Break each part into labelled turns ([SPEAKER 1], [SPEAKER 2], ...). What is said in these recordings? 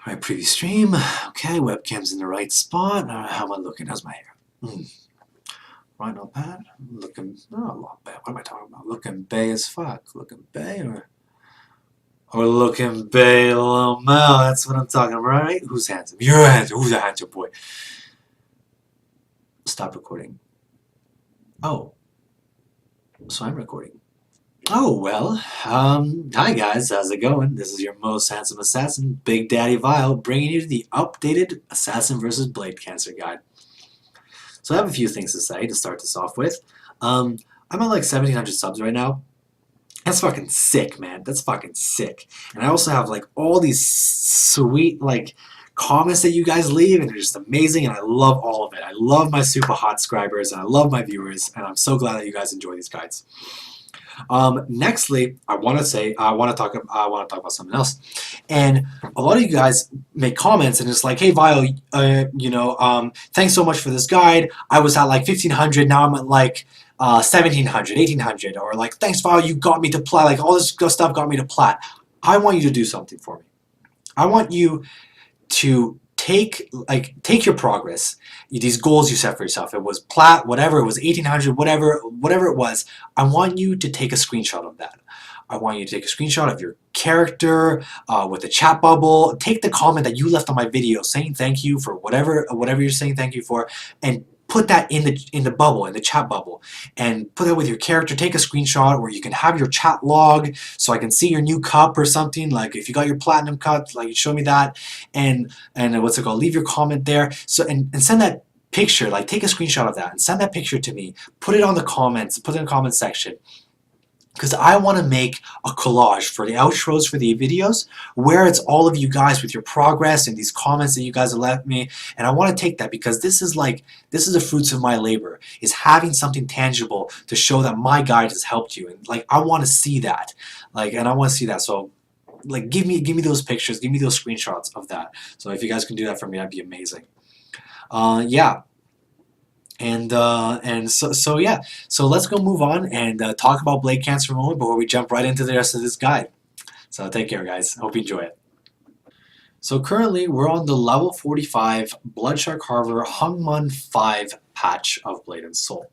[SPEAKER 1] Alright, preview stream. Okay, webcam's in the right spot. How am I looking? How's my hair? Right, not bad. Looking, oh, a lot bad. What am I talking about? Looking bay as fuck. Looking bay or looking bay little Mel. That's what I'm talking about, right? Who's handsome? You're handsome. Who's a handsome boy? Stop recording. Oh, so I'm recording. Oh, well, hi guys, how's it going? This is your most handsome assassin, Big Daddy Vile, bringing you the updated Assassin vs. Blade Cancer guide. So I have a few things to say to start this off with. I'm at like 1,700 subs right now. That's fucking sick, man. That's fucking sick. And I also have like all these sweet like comments that you guys leave, and they're just amazing, and I love all of it. I love my super hot subscribers, and I love my viewers, and I'm so glad that you guys enjoy these guides. Nextly, I want to talk about something else. And a lot of you guys make comments and it's like, hey Vile, thanks so much for this guide. I was at like 1,500, now I'm at like 1,700, 1,800, or like, thanks Vile, you got me to plat. Like all this stuff got me to plat. I want you to do something for me. I want you to take your progress, these goals you set for yourself. It was plat, whatever, it was 1,800, whatever it was. I want you to take a screenshot of that. I want you to take a screenshot of your character with the chat bubble. Take the comment that you left on my video saying thank you for whatever you're saying thank you for, and put that in the bubble, in the chat bubble, and put that with your character. Take a screenshot, or you can have your chat log so I can see your new cup or something. Like if you got your platinum cup, like show me that, and what's it called? Leave your comment there. So and send that picture. Like take a screenshot of that and send that picture to me. Put it on the comments. Put it in the comment section. Because I want to make a collage for the outros for the videos where it's all of you guys with your progress and these comments that you guys have left me, and I want to take that because this is the fruits of my labor, is having something tangible to show that my guide has helped you, and like I want to see that, so like give me those pictures, give me those screenshots of that. So if you guys can do that for me, that'd be amazing. Yeah. So yeah, so let's go move on and talk about Blade Cancer for a moment before we jump right into the rest of this guide. So take care, guys. Hope you enjoy it. So currently we're on the level 45 Bloodshark Harbor Hungmun 5 patch of Blade and Soul.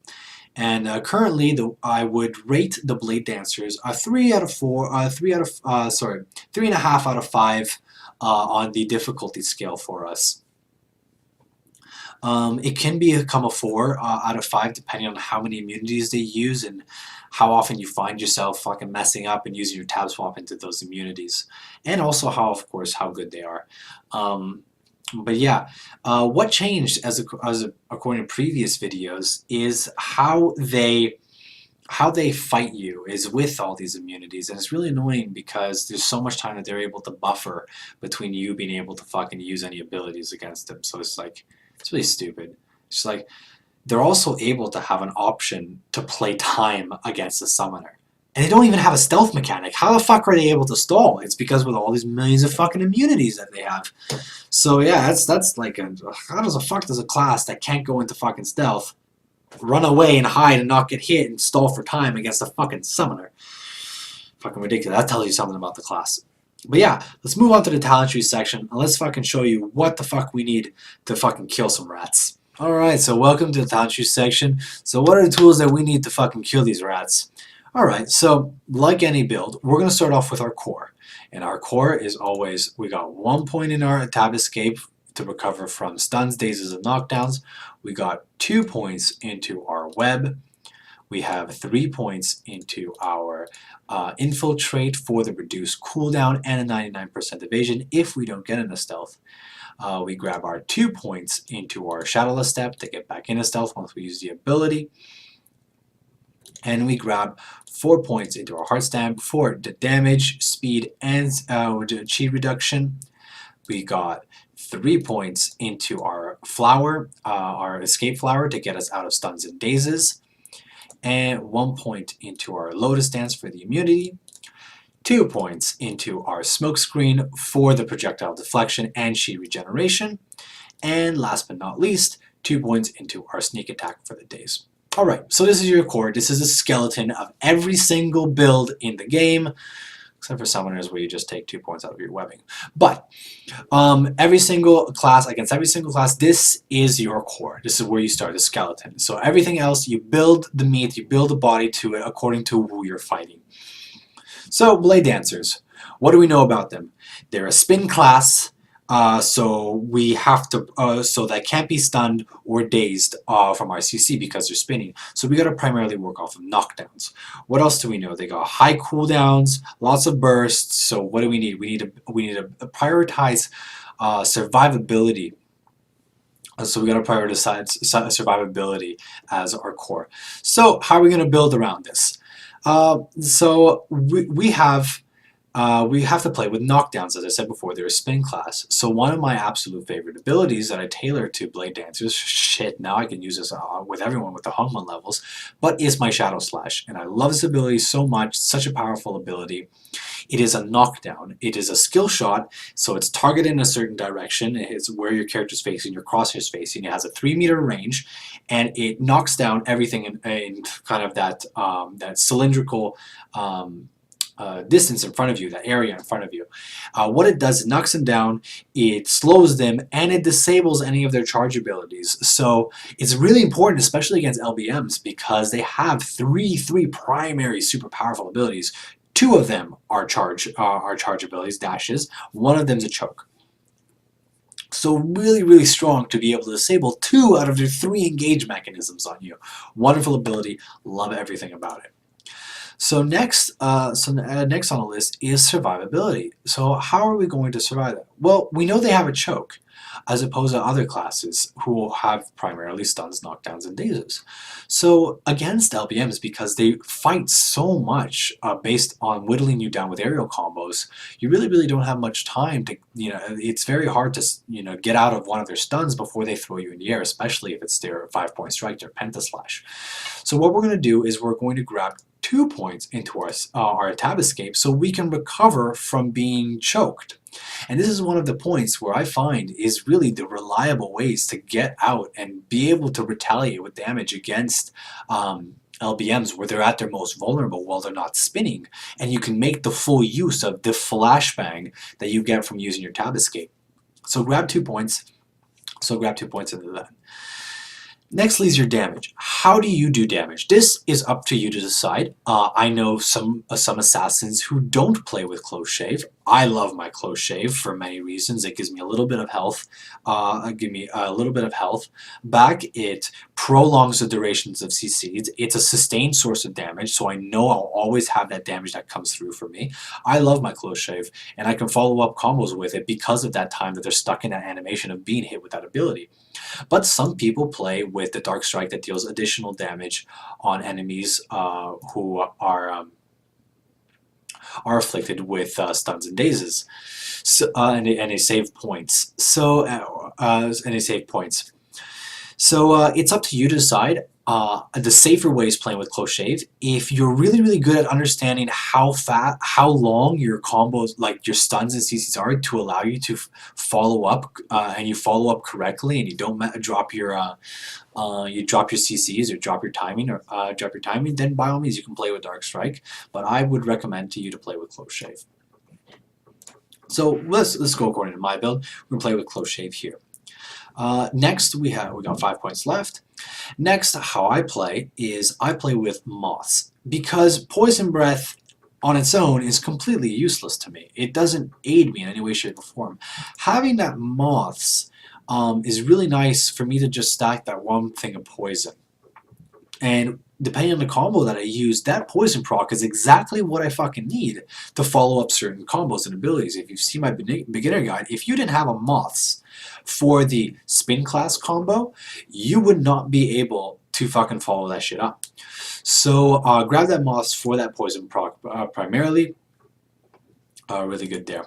[SPEAKER 1] And currently, I would rate the Blade Dancers a 3.5 out of 5 on the difficulty scale for us. It can become a 4 out of 5 depending on how many immunities they use and how often you find yourself fucking messing up and using your tab swap into those immunities, and also how good they are. But yeah, what changed according to previous videos is how they fight you is with all these immunities, and it's really annoying because there's so much time that they're able to buffer between you being able to fucking use any abilities against them. So it's like, it's really stupid. It's like they're also able to have an option to play time against a summoner. And they don't even have a stealth mechanic. How the fuck are they able to stall? It's because with all these millions of fucking immunities that they have. So yeah, that's like how does a class that can't go into fucking stealth run away and hide and not get hit and stall for time against a fucking summoner? Fucking ridiculous. That tells you something about the class. But yeah, let's move on to the talent tree section and let's fucking show you what the fuck we need to fucking kill some rats. Alright, so welcome to the talent tree section. So what are the tools that we need to fucking kill these rats? Alright, so like any build, we're going to start off with our core. And our core is always, we got 1 point in our tab escape to recover from stuns, dazes, and knockdowns. We got 2 points into our web. We have 3 points into our infiltrate for the reduced cooldown and a 99% evasion if we don't get into stealth. We grab our 2 points into our shadowless step to get back into stealth once we use the ability. And we grab 4 points into our heart stamp for the damage, speed, and chi reduction. We got 3 points into our flower, our escape flower, to get us out of stuns and dazes. And 1 point into our lotus dance for the immunity. 2 points into our smoke screen for the projectile deflection and chi regeneration. And last but not least, 2 points into our sneak attack for the daze. Alright, so this is your core. This is a skeleton of every single build in the game. except for summoners where you just take 2 points out of your webbing. But every single class, against every single class, this is your core. This is where you start, the skeleton. So everything else, you build the meat, you build the body to it according to who you're fighting. So Blade Dancers, what do we know about them? They're a spin class, so we have to, so that can't be stunned or dazed from our CC because they're spinning. So we got to primarily work off of knockdowns. What else do we know? They got high cooldowns, lots of bursts. So what do we need? We need to prioritize survivability. So we got to prioritize survivability as our core. So how are we going to build around this? So we have to play with knockdowns, as I said before. They're a spin class. So one of my absolute favorite abilities that I tailor to Blade Dancers, shit, now I can use this with everyone with the Hungman levels, but is my Shadow Slash. And I love this ability so much, such a powerful ability. It is a knockdown. It is a skill shot, so it's targeted in a certain direction. It's where your character's facing, your crosshair's facing. It has a 3-meter range, and it knocks down everything in kind of that that cylindrical distance in front of you, that area in front of you. What it does, it knocks them down, it slows them, and it disables any of their charge abilities. So it's really important, especially against LBMs, because they have three primary super powerful abilities. 2 of them are charge abilities, dashes. 1 of them is a choke. So really strong to be able to disable 2 out of their 3 engage mechanisms on you. Wonderful ability, love everything about it. So next on the list is survivability. So how are we going to survive that? Well, we know they have a choke, as opposed to other classes who have primarily stuns, knockdowns, and dazes. So against LBMs, because they fight so much based on whittling you down with aerial combos, you really don't have much time to, it's very hard to, get out of one of their stuns before they throw you in the air, especially if it's their 5-point strike, their pentaslash. So what we're going to do is we're going to grab 2 points into our tab escape so we can recover from being choked. And this is one of the points where I find is really the reliable ways to get out and be able to retaliate with damage against LBMs where they're at their most vulnerable while they're not spinning, and you can make the full use of the flashbang that you get from using your tab escape. So grab 2 points. So grab 2 points into that. Next is your damage. How do you do damage? This is up to you to decide. I know some assassins who don't play with close shave. I love my close shave for many reasons. It gives me a little bit of health. Back. It prolongs the durations of CCs. It's a sustained source of damage, so I know I'll always have that damage that comes through for me. I love my close shave, and I can follow up combos with it because of that time that they're stuck in that animation of being hit with that ability. But some people play with the Dark Strike that deals additional damage on enemies who are afflicted with stuns and dazes, so, and they save points. So it's up to you to decide. The safer way is playing with close shave. If you're really good at understanding how long your combos, like your stuns and CCs are, to allow you to follow up, and you follow up correctly, and you don't drop your CCs or drop your timing, then by all means you can play with Dark Strike. But I would recommend to you to play with close shave. So let's go according to my build. We're gonna play with close shave here. Next we got 5 points left. Next, how I play is I play with moths, because poison breath on its own is completely useless to me. It doesn't aid me in any way, shape, or form. Having that moths is really nice for me to just stack that 1 thing of poison. And depending on the combo that I use, that poison proc is exactly what I fucking need to follow up certain combos and abilities. If you've seen my beginner guide, if you didn't have a moths for the spin class combo, you would not be able to fucking follow that shit up. So grab that moths for that poison proc primarily. Really good there.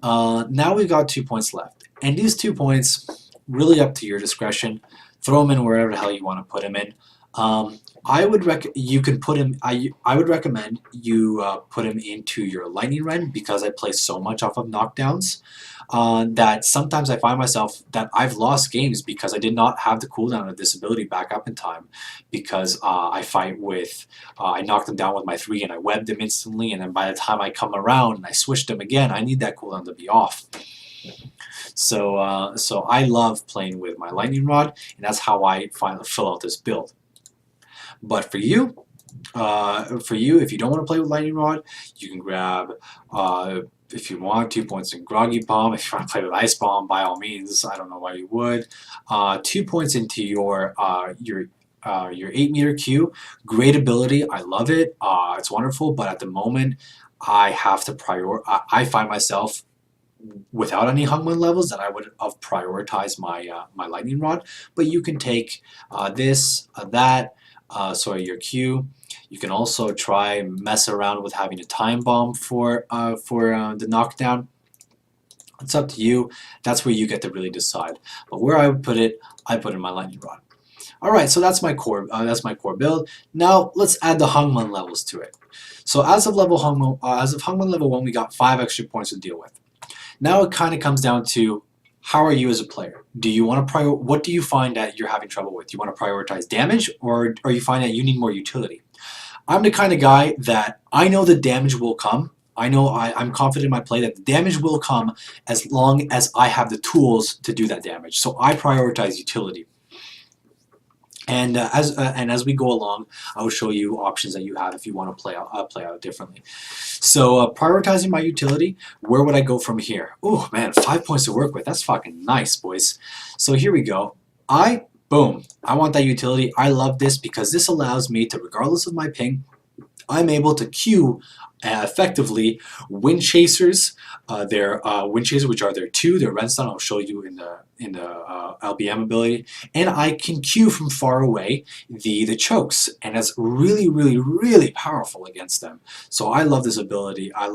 [SPEAKER 1] Now we've got 2 points left. And these 2 points, really up to your discretion. Throw them in wherever the hell you want to put them in. I would you can put him. I would recommend you put him into your lightning run because I play so much off of knockdowns that sometimes I find myself that I've lost games because I did not have the cooldown of this ability back up in time because I fight with I knocked him down with my 3 and I webbed him instantly, and then by the time I come around and I switched him again, I need that cooldown to be off. So I love playing with my lightning rod, and that's how I finally fill out this build. But for you, if you don't want to play with lightning rod, you can grab, if you want, 2 points in groggy bomb. If you want to play with ice bomb, by all means. I don't know why you would. 2 points into your 8-meter Q. Great ability. I love it. It's wonderful. But at the moment, I have to I find myself without any Hungman levels that I would have prioritized my lightning rod. But you can take this, that. Your Q. You can also try mess around with having a time bomb for the knockdown. It's up to you. That's where you get to really decide. But where I would put it, I put in my lightning rod. All right, so that's my core. That's my core build. Now let's add the Hungman levels to it. So as of Hungman level 1, we got 5 extra points to deal with. Now it kind of comes down to, how are you as a player? Do you want to what do you find that you're having trouble with? Do you want to prioritize damage, or you find that you need more utility? I'm the kind of guy that I know the damage will come. I know I'm confident in my play that the damage will come as long as I have the tools to do that damage. So I prioritize utility. And as we go along, I will show you options that you have if you want to play out differently. So prioritizing my utility, where would I go from here? Oh man, 5 points to work with. That's fucking nice, boys. So here we go. Boom. I want that utility. I love this because this allows me to, regardless of my ping, I'm able to queue effectively wind chasers. They're wind chasers, which are their 2. They're redstone. I'll show you in the LBM ability, and I can queue from far away the chokes, and that's really, really, really powerful against them. So I love this ability. I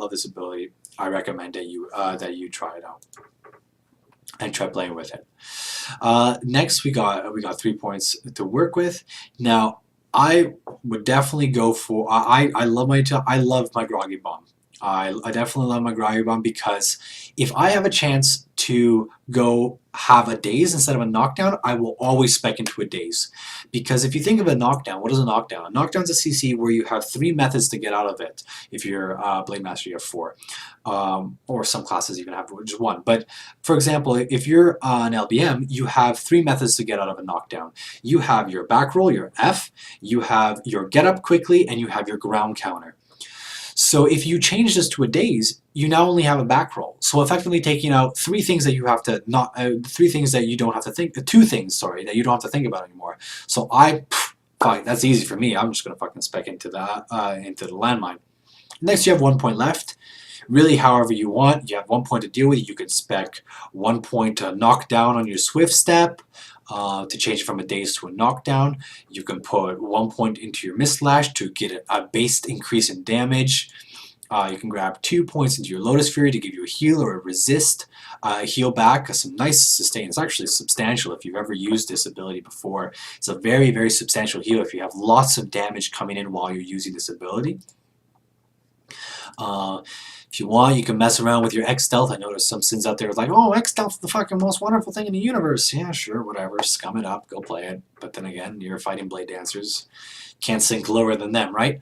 [SPEAKER 1] recommend that you try it out and try playing with it. Next, we got 3 points to work with. Now, I would definitely go for. I love my groggy bomb. I definitely love my groggy bomb because if I have a chance to go have a daze instead of a knockdown, I will always spec into a daze. Because if you think of a knockdown, what is a knockdown? A knockdown is a CC where you have 3 methods to get out of it. If you're Blade Master, you have 4. Or some classes even have just 1. But for example, if you're an LBM, you have 3 methods to get out of a knockdown. You have your back roll, your F, you have your get up quickly, and you have your ground counter. So if you change this to a daze, you now only have a back roll. So effectively taking out 3 things that you have to not 3 things that you don't have to think 2 things, sorry, that you don't have to think about anymore. So fine, that's easy for me. I'm just gonna fucking spec into the landmine. Next, you have 1 point left. Really, however you want. You have 1 point to deal with. You can spec 1 point to knock down on your swift step. To change from a daze to a knockdown. You can put 1 point into your Mistlash to get a base increase in damage. You can grab 2 points into your Lotus Fury to give you a heal or a resist, heal back, some nice sustain. It's actually substantial if you've ever used this ability before. It's a very, very substantial heal if you have lots of damage coming in while you're using this ability. If you want, you can mess around with your X Stealth. I know there's some sins out there like, oh, X Stealth is the fucking most wonderful thing in the universe. Yeah, sure, whatever. Scum it up. Go play it. But then again, you're fighting Blade Dancers. Can't sink lower than them, right?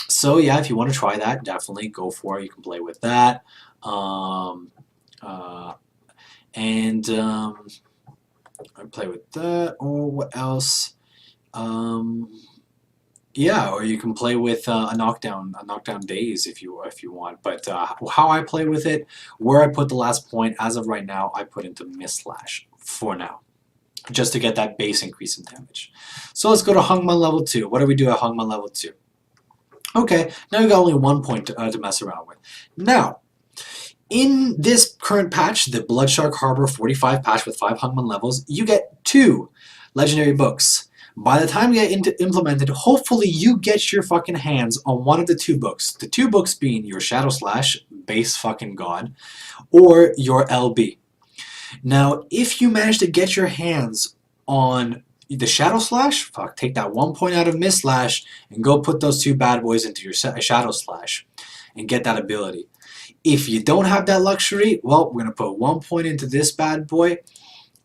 [SPEAKER 1] So yeah, if you want to try that, definitely go for it. You can play with that. I play with that. Or what else? Yeah, or you can play with a knockdown daze if you want. But how I play with it, where I put the last point, as of right now, I put into Mistlash for now, just to get that base increase in damage. So let's go to Hungman level 2. What do we do at Hungman level 2? Okay, now we got only 1 point to mess around with. Now, in this current patch, the Bloodshark Harbor 45 patch with 5 Hungman levels, you get 2 legendary books. By the time you get implemented, hopefully you get your fucking hands on one of the 2 books. The 2 books being your Shadow Slash, base fucking god, or your LB. Now, if you manage to get your hands on the Shadow Slash, fuck, take that 1 point out of Mist Slash and go put those 2 bad boys into your Shadow Slash and get that ability. If you don't have that luxury, well, we're gonna put 1 point into this bad boy,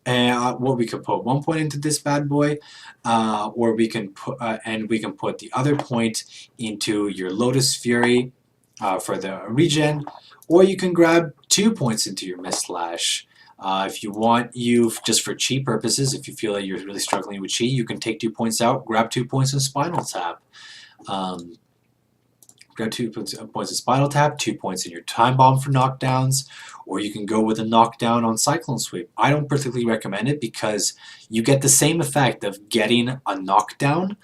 [SPEAKER 1] and what we could put 1 point into this bad boy, or we can put the other point into your Lotus Fury for the regen, or you can grab 2 points into your Mist Slash. If you want, just for cheat purposes, if you feel that you're really struggling with cheat, you can take 2 points out, grab 2 points in Spinal Tap. Grab 2 points in Spinal Tap, 2 points in your Time Bomb for knockdowns, or you can go with a knockdown on Cyclone Sweep. I don't particularly recommend it because you get the same effect of getting a knockdown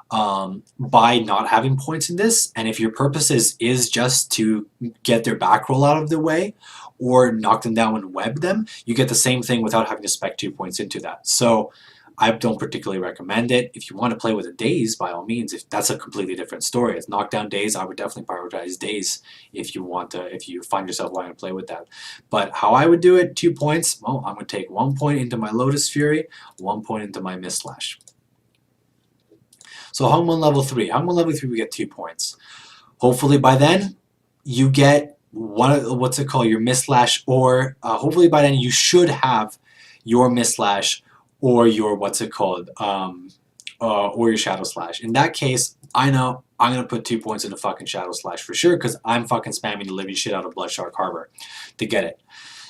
[SPEAKER 1] by not having points in this, and if your purpose is just to get their back roll out of the way or knock them down and web them, you get the same thing without having to spec 2 points into that. So I don't particularly recommend it. If you want to play with a Daze, by all means, if that's a completely different story. It's knockdown Daze, I would definitely prioritize Daze if you find yourself wanting to play with that. But how I would do it, 2 points, well, I'm going to take 1 point into my Lotus Fury, 1 point into my Mist Slash. So Hungman level 3. Hungman level 3, we get 2 points. Hopefully by then, you get your Mist Slash, or hopefully by then you should have your Mist Slash or your or your Shadow Slash. In that case, I know I'm gonna put 2 points into fucking Shadow Slash for sure, because I'm fucking spamming the living shit out of Bloodshark Harbor to get it.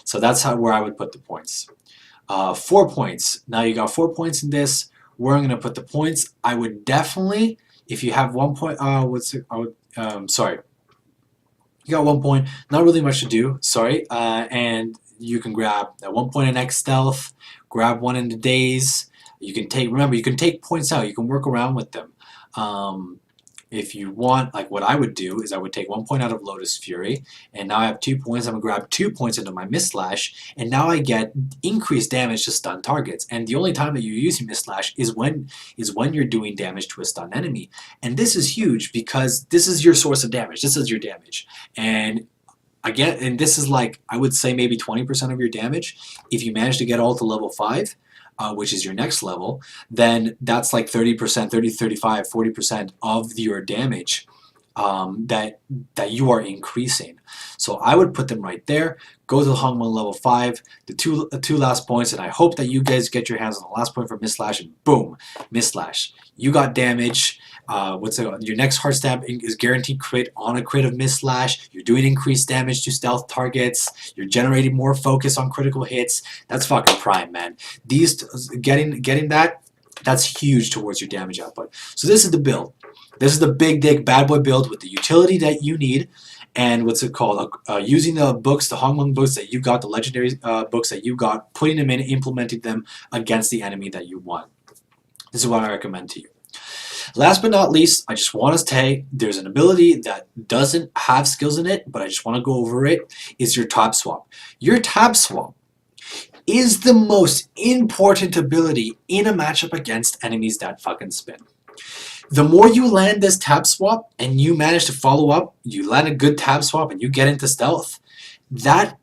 [SPEAKER 1] So that's where I would put the points. 4 points. Now you got 4 points in this. Where I'm gonna put the points, I would definitely, if you have 1 point, sorry. You got 1 point, not really much to do, sorry, and you can grab that 1 point in X Stealth, grab 1 in the Daze. You can take points out, you can work around with them. If you want, like what I would do is I would take 1 point out of Lotus Fury, and now I have 2 points. I'm gonna grab 2 points into my Mist Slash, and now I get increased damage to stun targets. And the only time that you're using Mist Slash is when you're doing damage to a stun enemy. And this is huge because this is your source of damage. This is your damage. And again, and this is like, I would say maybe 20% of your damage. If you manage to get all to level 5, which is your next level, then that's like 30%, 30, 35, 40% of your damage that you are increasing. So I would put them right there. Go to Hungman level 5, the two last points, and I hope that you guys get your hands on the last point for Mist Slash, and boom, Mist Slash. You got damage. Your next hard stab is guaranteed crit on a crit of Mist Slash. You're doing increased damage to stealth targets. You're generating more focus on critical hits. That's fucking prime, man. Getting that's huge towards your damage output. So this is the build. This is the big dick bad boy build with the utility that you need, and using the books, the Hongmeng books that you got, the legendary books that you got, putting them in, implementing them against the enemy that you want. This is what I recommend to you. Last but not least, I just want to say there's an ability that doesn't have skills in it, but I just want to go over it, is your Tab Swap. Your Tab Swap is the most important ability in a matchup against enemies that fucking spin. The more you land this Tab Swap and you manage to follow up, you land a good Tab Swap and you get into stealth, that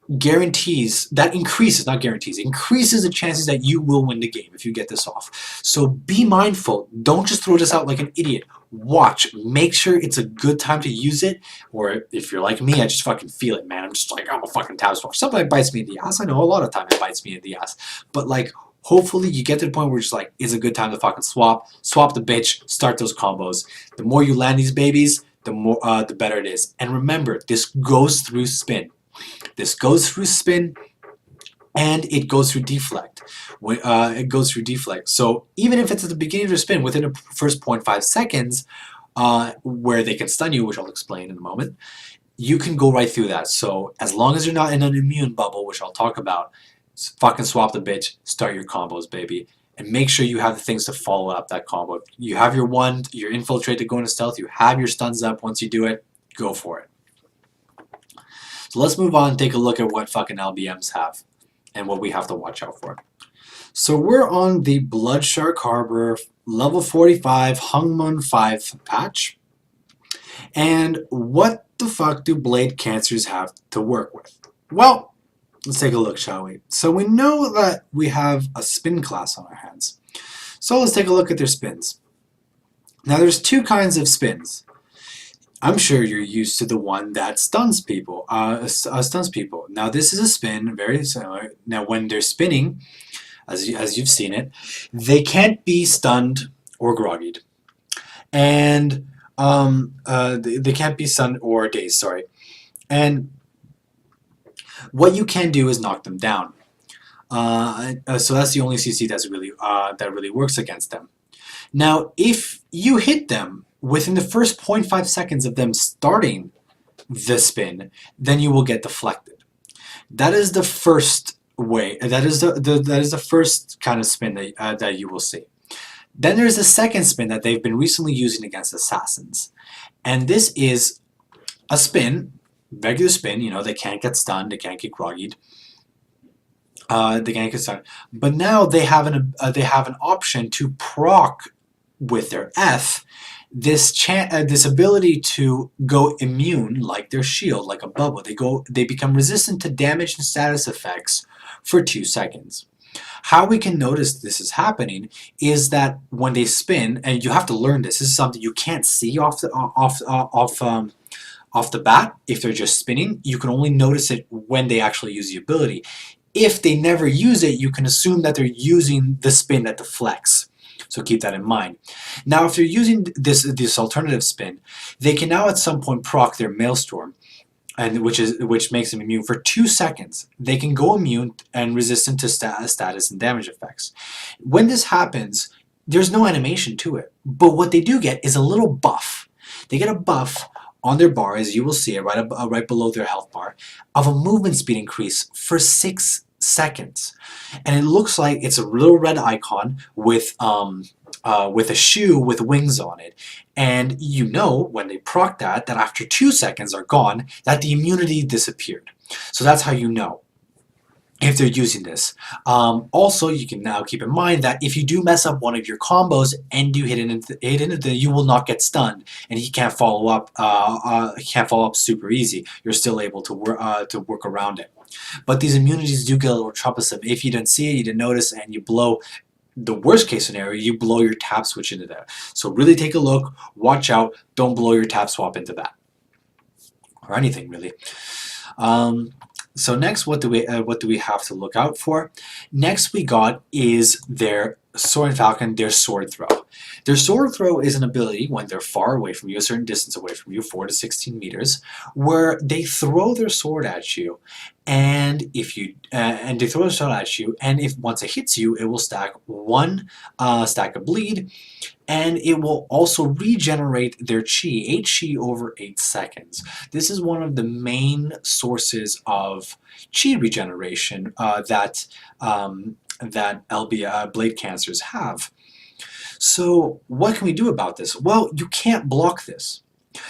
[SPEAKER 1] increases the chances that you will win the game if you get this off. So be mindful. Don't just throw this out like an idiot. Watch. Make sure it's a good time to use it. Or if you're like me, I just fucking feel it, man. I'm just like, I'm a fucking Tab Swap. Something that bites me in the ass. I know a lot of time it bites me in the ass. But like, hopefully you get to the point where it's like, it's a good time to fucking swap the bitch, start those combos. The more you land these babies, the better it is. And remember, this goes through spin. This goes through spin, and it goes through deflect. So even if it's at the beginning of your spin, within the first 0.5 seconds, where they can stun you, which I'll explain in a moment, you can go right through that. So as long as you're not in an immune bubble, which I'll talk about, fucking swap the bitch, start your combos, baby. And make sure you have the things to follow up that combo. You have your infiltrate to go into stealth, you have your stuns up. Once you do it, go for it. So let's move on and take a look at what fucking LBMs have and what we have to watch out for. So we're on the Bloodshark Harbor level 45 Hungman 5 patch. And what the fuck do Blade Cancers have to work with? Well, let's take a look, shall we? So we know that we have a spin class on our hands. So let's take a look at their spins. Now there's two kinds of spins. I'm sure you're used to the one that stuns people. Now this is a spin very similar. Now when they're spinning, as you've seen it, they can't be stunned or groggied, and they can't be stunned or dazed. Sorry, and what you can do is knock them down. So that's the only CC that really works against them. Now, if you hit them within the first 0.5 seconds of them starting the spin, then you will get deflected. That is the first way. That is the first kind of spin that you will see. Then there's the second spin that they've been recently using against assassins, and this is a spin, regular spin. You know, they can't get stunned, they can't get groggied. They can't get stunned, but now they have an option to proc with their F this ability to go immune, like their shield, like a bubble. They become resistant to damage and status effects for 2 seconds. How we can notice this is happening is that when they spin, and you have to learn this. This is something you can't see off the bat if they're just spinning. You can only notice it when they actually use the ability. If they never use it, you can assume that they're using the spin that deflects. So keep that in mind. Now, if they're using this alternative spin, they can now at some point proc their Maelstrom, and which makes them immune for 2 seconds. They can go immune and resistant to status and damage effects. When this happens, there's no animation to it, but what they do get is a little buff. They get a buff on their bar, as you will see it right below their health bar, of a movement speed increase for 6 seconds. And it looks like it's a little red icon with a shoe with wings on it. And you know when they proc that after 2 seconds are gone, that the immunity disappeared. So that's how you know if they're using this. Also, you can now keep in mind that if you do mess up one of your combos and you hit it, you will not get stunned, and he can't follow up. Super easy. You're still able to work around it. But these immunities do get a little troublesome if you didn't see it, you didn't notice, and you blow. The worst case scenario, you blow your tap switch into there. So really take a look, watch out, don't blow your tap swap into that, or anything really. So next, what do we have to look out for? Next we got is their Soaring Falcon, their sword throw. Their sword throw is an ability when they're far away from you, a certain distance away from you, 4 to 16 meters, where they throw their sword at you, and if once it hits you, it will stack 1 stack of bleed, and it will also regenerate their chi, 8 chi over 8 seconds. This is one of the main sources of chi regeneration that blade cancers have. So what can we do about this? Well, you can't block this.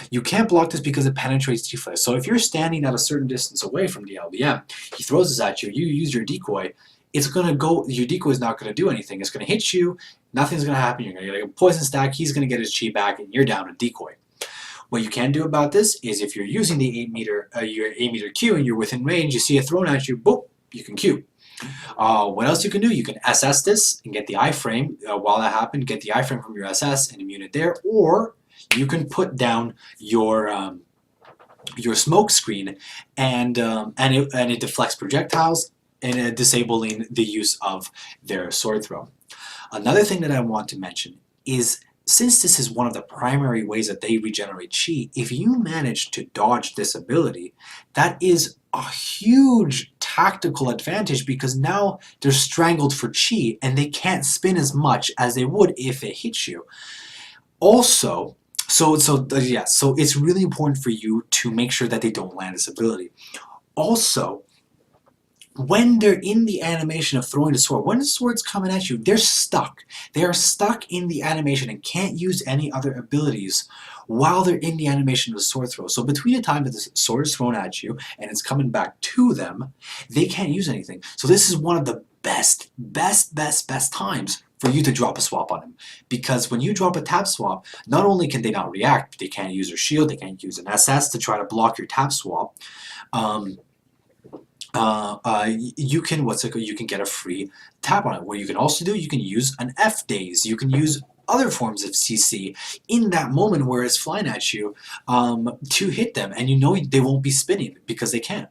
[SPEAKER 1] You can't block this because it penetrates deflex. So if you're standing at a certain distance away from the LBM, he throws this at you, you use your decoy, it's gonna go, your decoy is not gonna do anything. It's gonna hit you, nothing's gonna happen, you're gonna get a poison stack, he's gonna get his chi back, and you're down a decoy. What you can do about this is if you're using the 8 meter Q and you're within range, you see it thrown at you, boop, you can Q. What else you can do? You can SS this and get the iframe while that happened. Get the iframe from your SS and immune it there, or you can put down your smoke screen and it deflects projectiles and disabling the use of their sword throw. Another thing that I want to mention is, since this is one of the primary ways that they regenerate chi, if you manage to dodge this ability, that is a huge tactical advantage because now they're strangled for chi and they can't spin as much as they would if it hits you. Also, so it's really important for you to make sure that they don't land this ability. Also, when they're in the animation of throwing the sword, when the sword's coming at you, they're stuck. They are stuck in the animation and can't use any other abilities while they're in the animation of the sword throw. So between the time that the sword is thrown at you and it's coming back to them, they can't use anything. So this is one of the best times for you to drop a swap on them. Because when you drop a tap swap, not only can they not react, but they can't use their shield, they can't use an SS to try to block your tap swap. you can you can get a free tab on it. What you can also do, you can use an F days. You can use other forms of CC in that moment where it's flying at you to hit them, and you know they won't be spinning because they can't.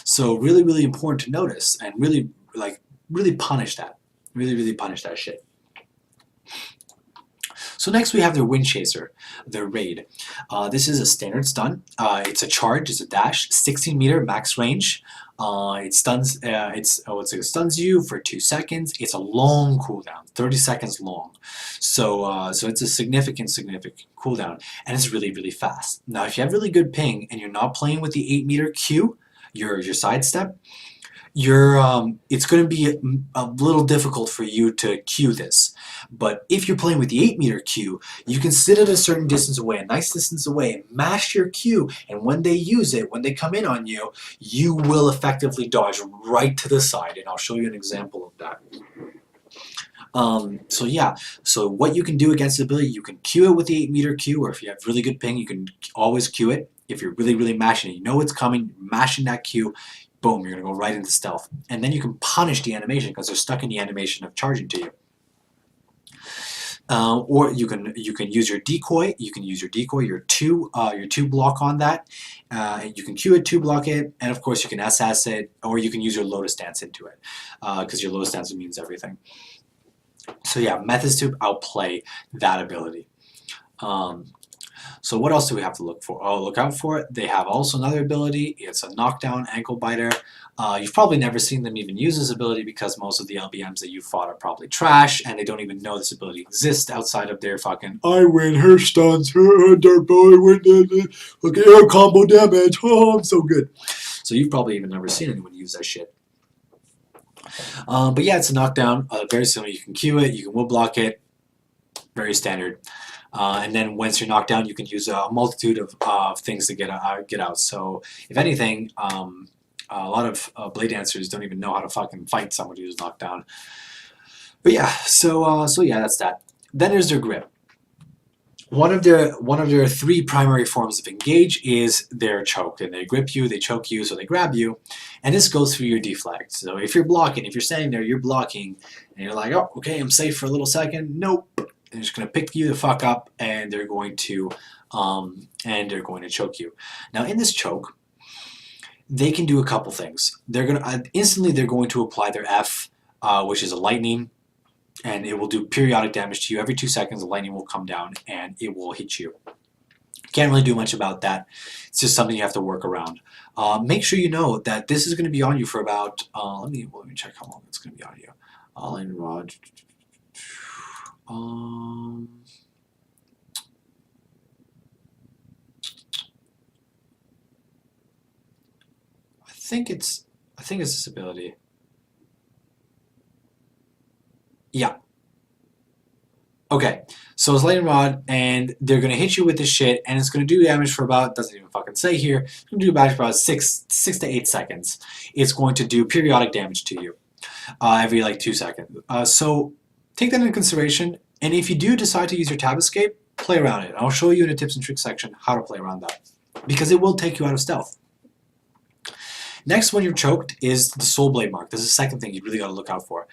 [SPEAKER 1] So really important to notice and really punish that. Really punish that shit. So next we have their Wind Chaser, their Raid. This is a standard stun. It's a charge, it's a dash, 16-meter max range. It stuns. It stuns you for 2 seconds. It's a long cooldown, 30 seconds long. So it's a significant cooldown, and it's really fast. Now, if you have really good ping and you're not playing with the 8-meter Q, your sidestep, it's going to be a little difficult for you to Q this. But if you're playing with the 8-meter Q, you can sit at a certain distance away, a nice distance away, mash your Q, and when they use it, when they come in on you, you will effectively dodge right to the side, and I'll show you an example of that. So yeah, so what you can do against the ability, you can Q it with the 8-meter Q, or if you have really good ping, you can always Q it. If you're really mashing it, you know it's coming, mashing that Q, boom, you're going to go right into stealth. And then you can punish the animation because they're stuck in the animation of charging to you. Or you can use your decoy. You can use your decoy, your two block on that. You can Q it, 2 block it, and of course you can SS it, or you can use your Lotus Dance into it because your Lotus Dance means everything. So yeah, methods to outplay that ability. So what else do we have to look out for? They have also another ability. It's a knockdown ankle biter. You've probably never seen them even use this ability because most of the LBMs that you fought are probably trash and they don't even know this ability exists outside of their fucking I win, her stuns, her dirt boy, win, okay, air combo damage, oh, I'm so good. So you've probably even never seen anyone use that shit. But yeah, it's a knockdown, very similar. You can Q it, you can will block it, very standard. And then once you're knocked down, you can use a multitude of things to get out. So if anything, a lot of blade dancers don't even know how to fucking fight somebody who's knocked down. But yeah, so yeah, that's that. Then there's their grip. One of their 3 primary forms of engage is their choke, and they grip you, they choke you, so they grab you, and this goes through your deflect. So if you're blocking, if you're standing there, you're blocking, and you're like, oh, okay, I'm safe for a little second. Nope. They're just going to pick you the fuck up, and they're going to choke you. Now, in this choke, they can do a couple things. They're going to instantly apply their F, which is a lightning, and it will do periodic damage to you. Every 2 seconds, the lightning will come down and it will hit you. Can't really do much about that. It's just something you have to work around. Make sure you know that this is going to be on you for about. Let me check how long it's going to be on you. Lightning rod. I think it's this ability. Yeah. Okay, so it's lightning rod, and they're gonna hit you with this shit, and it's gonna do damage for about, doesn't even fucking say here, it's gonna do damage for about 6 to 8 seconds. It's going to do periodic damage to you every like 2 seconds. So take that into consideration, and if you do decide to use your tab escape, play around it. I'll show you in the tips and tricks section how to play around that, because it will take you out of stealth. Next, when you're choked, is the Soul Blade Mark. This is the second thing you really got to look out for.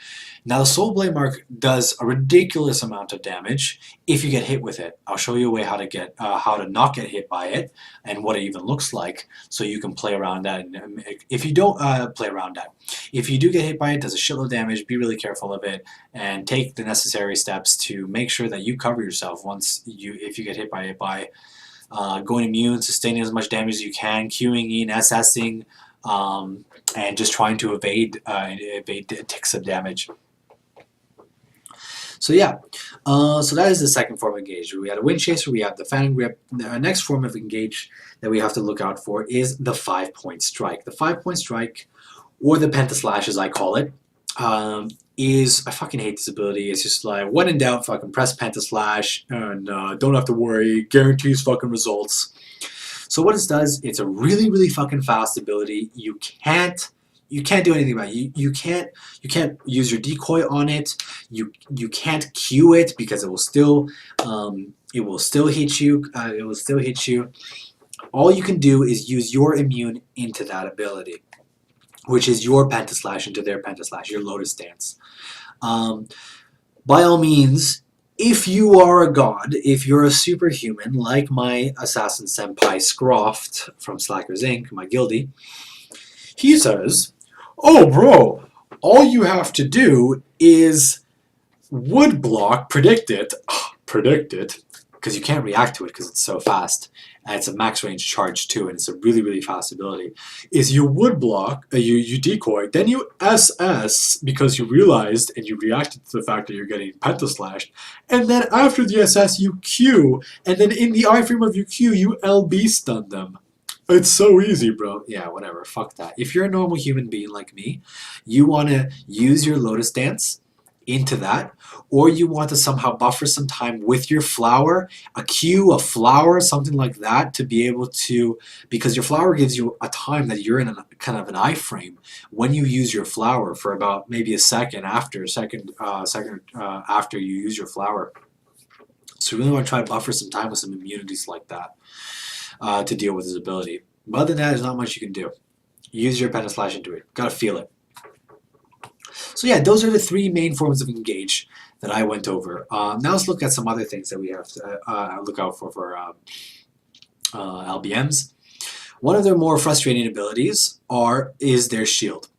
[SPEAKER 1] Now, the Soul Blade Mark does a ridiculous amount of damage if you get hit with it. I'll show you a way how to not get hit by it and what it even looks like, so you can play around that. And if you don't play around that, if you do get hit by it, it does a shitload of damage. Be really careful of it and take the necessary steps to make sure that you cover yourself if you get hit by it by going immune, sustaining as much damage as you can, queuing in, SSing. And just trying to evade ticks of damage. So yeah, so that is the second form of engage. We had a Wind Chaser, we have the Phantom Grip. The next form of engage that we have to look out for is the 5-point strike. The 5-point strike, or the Pentaslash as I call it, is, I fucking hate this ability. It's just like, when in doubt, fucking press Pentaslash and don't have to worry, guarantees fucking results. So what it does, it's a really fucking fast ability. You can't do anything about it. You can't use your decoy on it. You can't Q it because it will still hit you. It will still hit you. All you can do is use your immune into that ability. which is your pentaslash into their pentaslash, your lotus dance. By all means, if you are a god, if you're a superhuman, like my assassin senpai Scroft from SlackerInc, my guildie, he says, "Oh, bro, all you have to do is wood block, predict it, because you can't react to it because it's so fast, and it's a max range charge too, and it's a really, really fast ability, is you would block, you decoy, then you SS because you realized and you reacted to the fact that you're getting pentaslashed, and then after the SS you Q, and then in the iframe of your Q you LB stun them. It's so easy, bro." Yeah, whatever, fuck that. If you're a normal human being like me, you want to use your Lotus Dance into that, or you want to somehow buffer some time with your flower, a Q, a flower, something like that, to be able to, because your flower gives you a time that you're in a kind of an iframe when you use your flower for about maybe a second after after you use your flower. So you really want to try to buffer some time with some immunities like that to deal with his ability. But other than that, there's not much you can do. Use your pentaslash into it. Gotta feel it. So yeah, those are the three main forms of engage that I went over. Now let's look at some other things that we have to look out for LBMs. One of their more frustrating abilities is their shield.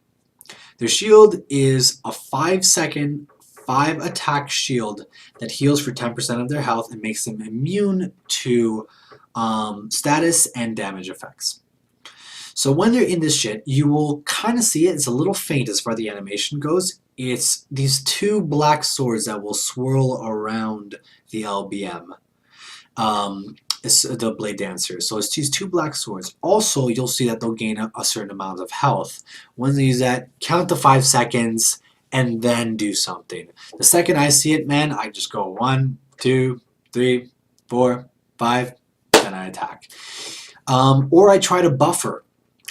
[SPEAKER 1] Their shield is a 5-second, 5-attack shield that heals for 10% of their health and makes them immune to status and damage effects. So when they're in this shit, you will kind of see it. It's a little faint as far as the animation goes. It's these two black swords that will swirl around the LBM. It's the Blade Dancer. So it's these two black swords. Also, you'll see that they'll gain a certain amount of health. When they use that, count to 5 seconds and then do something. The second I see it, man, I just go 1, 2, 3, 4, 5, and I attack. Or I try to buffer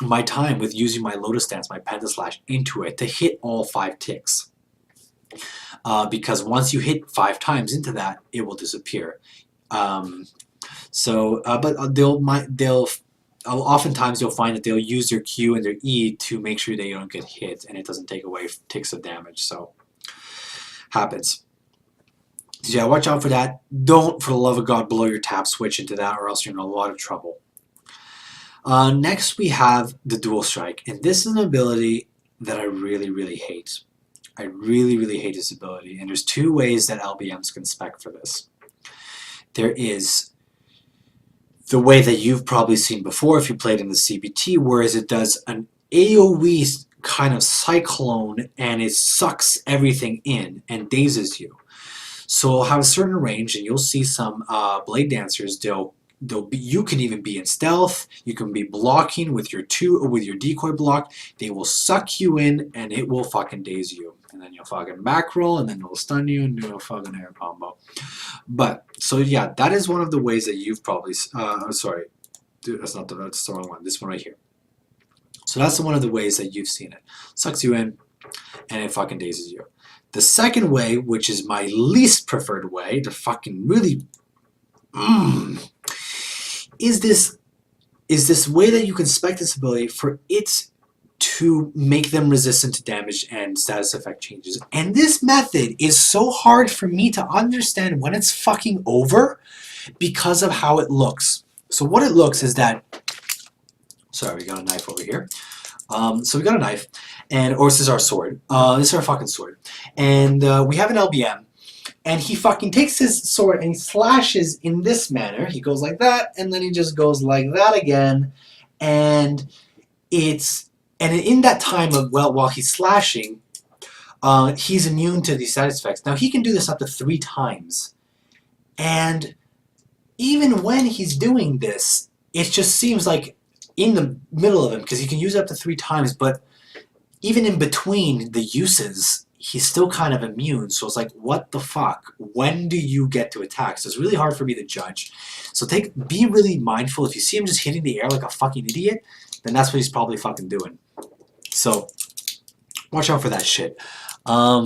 [SPEAKER 1] my time with using my Lotus Dance, my Pentaslash, into it to hit all 5 ticks. Because once you hit 5 times into that, it will disappear. But oftentimes you'll find that they'll use their Q and their E to make sure they don't get hit, and it doesn't take away ticks of damage. So happens. So yeah, watch out for that. Don't, for the love of God, blow your tap switch into that, or else you're in a lot of trouble. Next we have the Dual Strike, and this is an ability that I really, really hate. I really, really hate this ability, and there's 2 ways that LBMs can spec for this. There is the way that you've probably seen before if you played in the CBT, whereas it does an AoE kind of cyclone and it sucks everything in and dazes you. So it'll have a certain range, and you'll see some Blade Dancers, you can even be in stealth, you can be blocking with your decoy block, they will suck you in and it will fucking daze you. And then you'll fucking back roll, and then it'll stun you and do a fucking air combo. But, so yeah, that is one of the ways that you've probably, sorry, that's the wrong one, this one right here. So that's one of the ways that you've seen it. Sucks you in, and it fucking dazes you. The second way, which is my least preferred way, to fucking really, is this way that you can spec this ability for it to make them resistant to damage and status effect changes. And this method is so hard for me to understand when it's fucking over because of how it looks. So what it looks is that, sorry, we got a knife over here. So we got a knife, or this is our sword. This is our fucking sword. And we have an LBM. And he fucking takes his sword and he slashes in this manner. He goes like that, and then he just goes like that again. And in that time of, while he's slashing, he's immune to these status effects. Now he can do this up to 3 times. And even when he's doing this, it just seems like in the middle of him, because he can use it up to 3 times, but even in between the uses, he's still kind of immune. So it's like, what the fuck? When do you get to attack? So it's really hard for me to judge. So be really mindful. If you see him just hitting the air like a fucking idiot, then that's what he's probably fucking doing. So watch out for that shit. Yeah,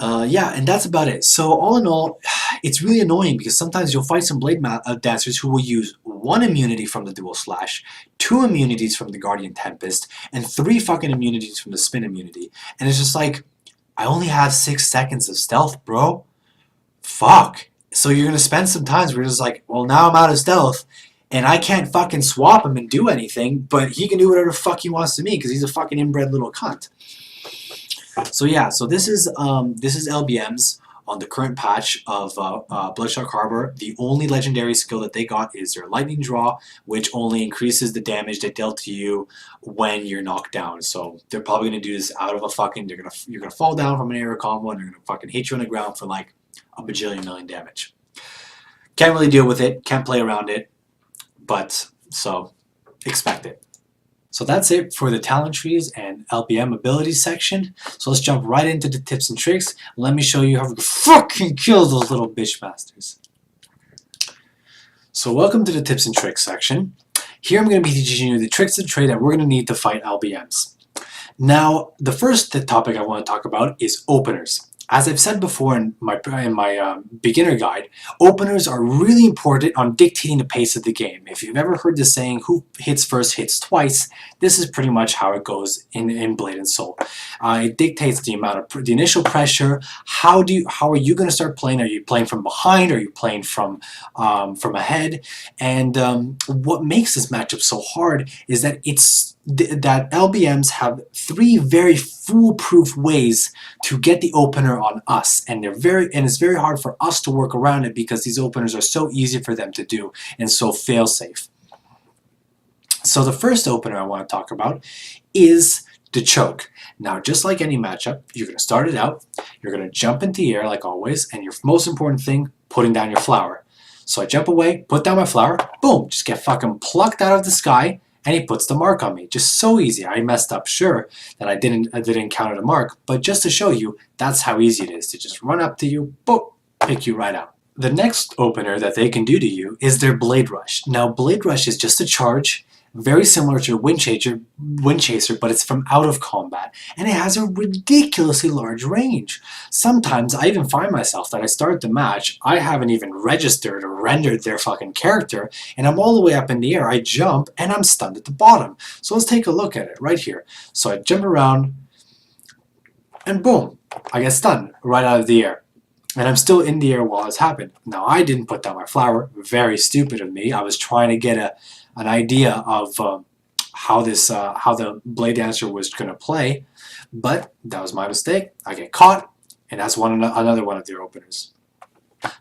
[SPEAKER 1] and that's about it. So all in all, It's really annoying because sometimes you'll fight some dancers who will use 1 immunity from the dual slash, 2 immunities from the Guardian Tempest, and 3 fucking immunities from the spin immunity. And it's just like, I only have 6 seconds of stealth, bro. Fuck. So you're gonna spend some times where you're just like, well, now I'm out of stealth, and I can't fucking swap him and do anything, but he can do whatever the fuck he wants to me because he's a fucking inbred little cunt. So yeah, so this is LBMs on the current patch of Bloodshot Harbor. The only legendary skill that they got is their Lightning Draw, which only increases the damage they dealt to you when you're knocked down. So they're probably gonna do this out of a fucking. You're gonna fall down from an air combo, and they're gonna fucking hit you on the ground for like a bajillion million damage. Can't really deal with it. Can't play around it. But so expect it. So that's it for the talent trees and LBM abilities section. So let's jump right into the tips and tricks. Let me show you how to fucking kill those little bitch masters. So welcome to the tips and tricks section. Here I'm going to be teaching you the tricks and trade that we're going to need to fight LBMs. Now, the first topic I want to talk about is openers. As I've said before in my beginner guide, openers are really important on dictating the pace of the game. If you've ever heard the saying, who hits first hits twice, this is pretty much how it goes in Blade and Soul. It dictates the amount of the initial pressure. How are you going to start playing? Are you playing from behind? Are you playing from ahead? And what makes this matchup so hard is that that LBMs have 3 very foolproof ways to get the opener on us, and it's very hard for us to work around it because these openers are so easy for them to do and so fail-safe. So the first opener I want to talk about is the choke. Now, just like any matchup, you're going to start it out, you're going to jump into the air like always, and your most important thing, putting down your flower. So I jump away, put down my flower, boom, just get fucking plucked out of the sky, and he puts the mark on me. Just so easy. I messed up, sure, that I didn't counter the mark, but just to show you, that's how easy it is to just run up to you, boom, pick you right out. The next opener that they can do to you is their Blade Rush. Now, Blade Rush is just a charge, very similar to Wind Chaser, but it's from out of combat, and it has a ridiculously large range. Sometimes I even find myself that I start the match, I haven't even registered or rendered their fucking character, and I'm all the way up in the air, I jump, and I'm stunned at the bottom. So let's take a look at it right here. So I jump around, and boom, I get stunned right out of the air. And I'm still in the air while it's happened. Now, I didn't put down my flower. Very stupid of me. I was trying to get an idea of how the Blade Dancer was going to play, but that was my mistake. I get caught, and that's another one of their openers.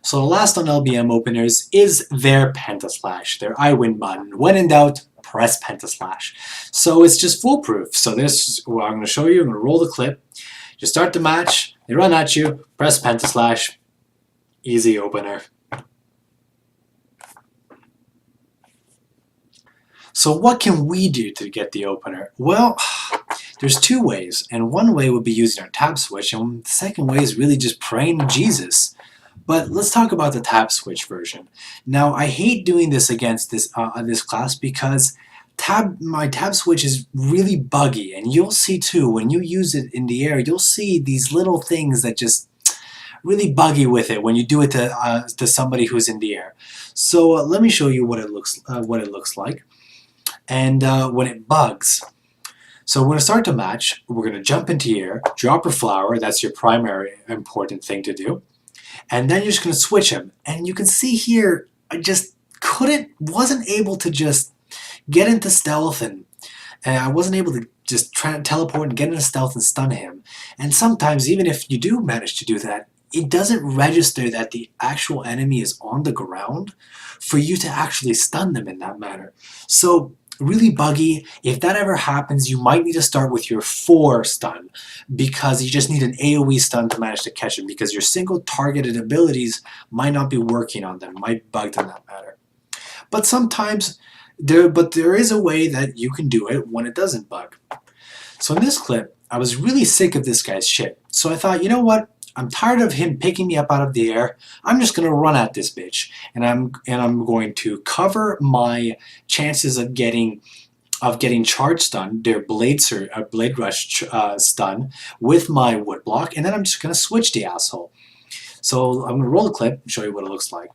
[SPEAKER 1] So the last on LBM openers is their Pentaslash, their I win button. When in doubt, press Pentaslash. So it's just foolproof. So this is what I'm going to show you. I'm going to roll the clip. You start the match, they run at you, press Pentaslash, easy opener. So what can we do to get the opener? Well, there's 2 ways, and one way would be using our tab switch, and the second way is really just praying to Jesus. But let's talk about the tab switch version. Now, I hate doing this against this class because my tab switch is really buggy, and you'll see too when you use it in the air, you'll see these little things that just really buggy with it when you do it to somebody who's in the air. So let me show you what it looks like, and when it bugs. So we're going to start the match. We're going to jump into the air, drop your flower. That's your primary important thing to do, and then you're just going to switch him. And you can see here, I just wasn't able to just get into stealth, and I wasn't able to just try to teleport and get into stealth and stun him. And sometimes, even if you do manage to do that, it doesn't register that the actual enemy is on the ground for you to actually stun them in that manner. So really buggy. If that ever happens, you might need to start with your 4 stun, because you just need an AoE stun to manage to catch them, because your single targeted abilities might not be working on them, might bug in that matter. But sometimes there is a way that you can do it when it doesn't bug. So in this clip, I was really sick of this guy's shit. So I thought, you know what? I'm tired of him picking me up out of the air. I'm just going to run at this bitch, and I'm going to cover my chances of getting charge stun, their Blade Rush stun, with my wood block, and then I'm just going to switch the asshole. So I'm going to roll the clip and show you what it looks like.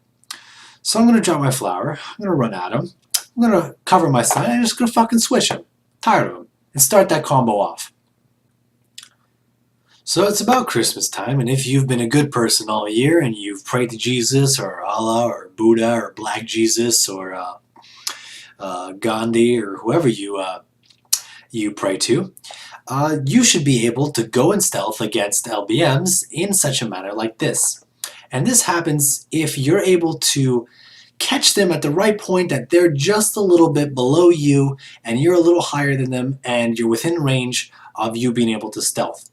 [SPEAKER 1] So I'm going to drop my flower, I'm going to run at him, I'm going to cover my side, and I'm just going to fucking switch him. Tired of him. And start that combo off. So it's about Christmas time, and if you've been a good person all year and you've prayed to Jesus or Allah or Buddha or Black Jesus or Gandhi or whoever you pray to, you should be able to go in stealth against LBMs in such a manner like this. And this happens if you're able to catch them at the right point, that they're just a little bit below you and you're a little higher than them and you're within range of you being able to stealth.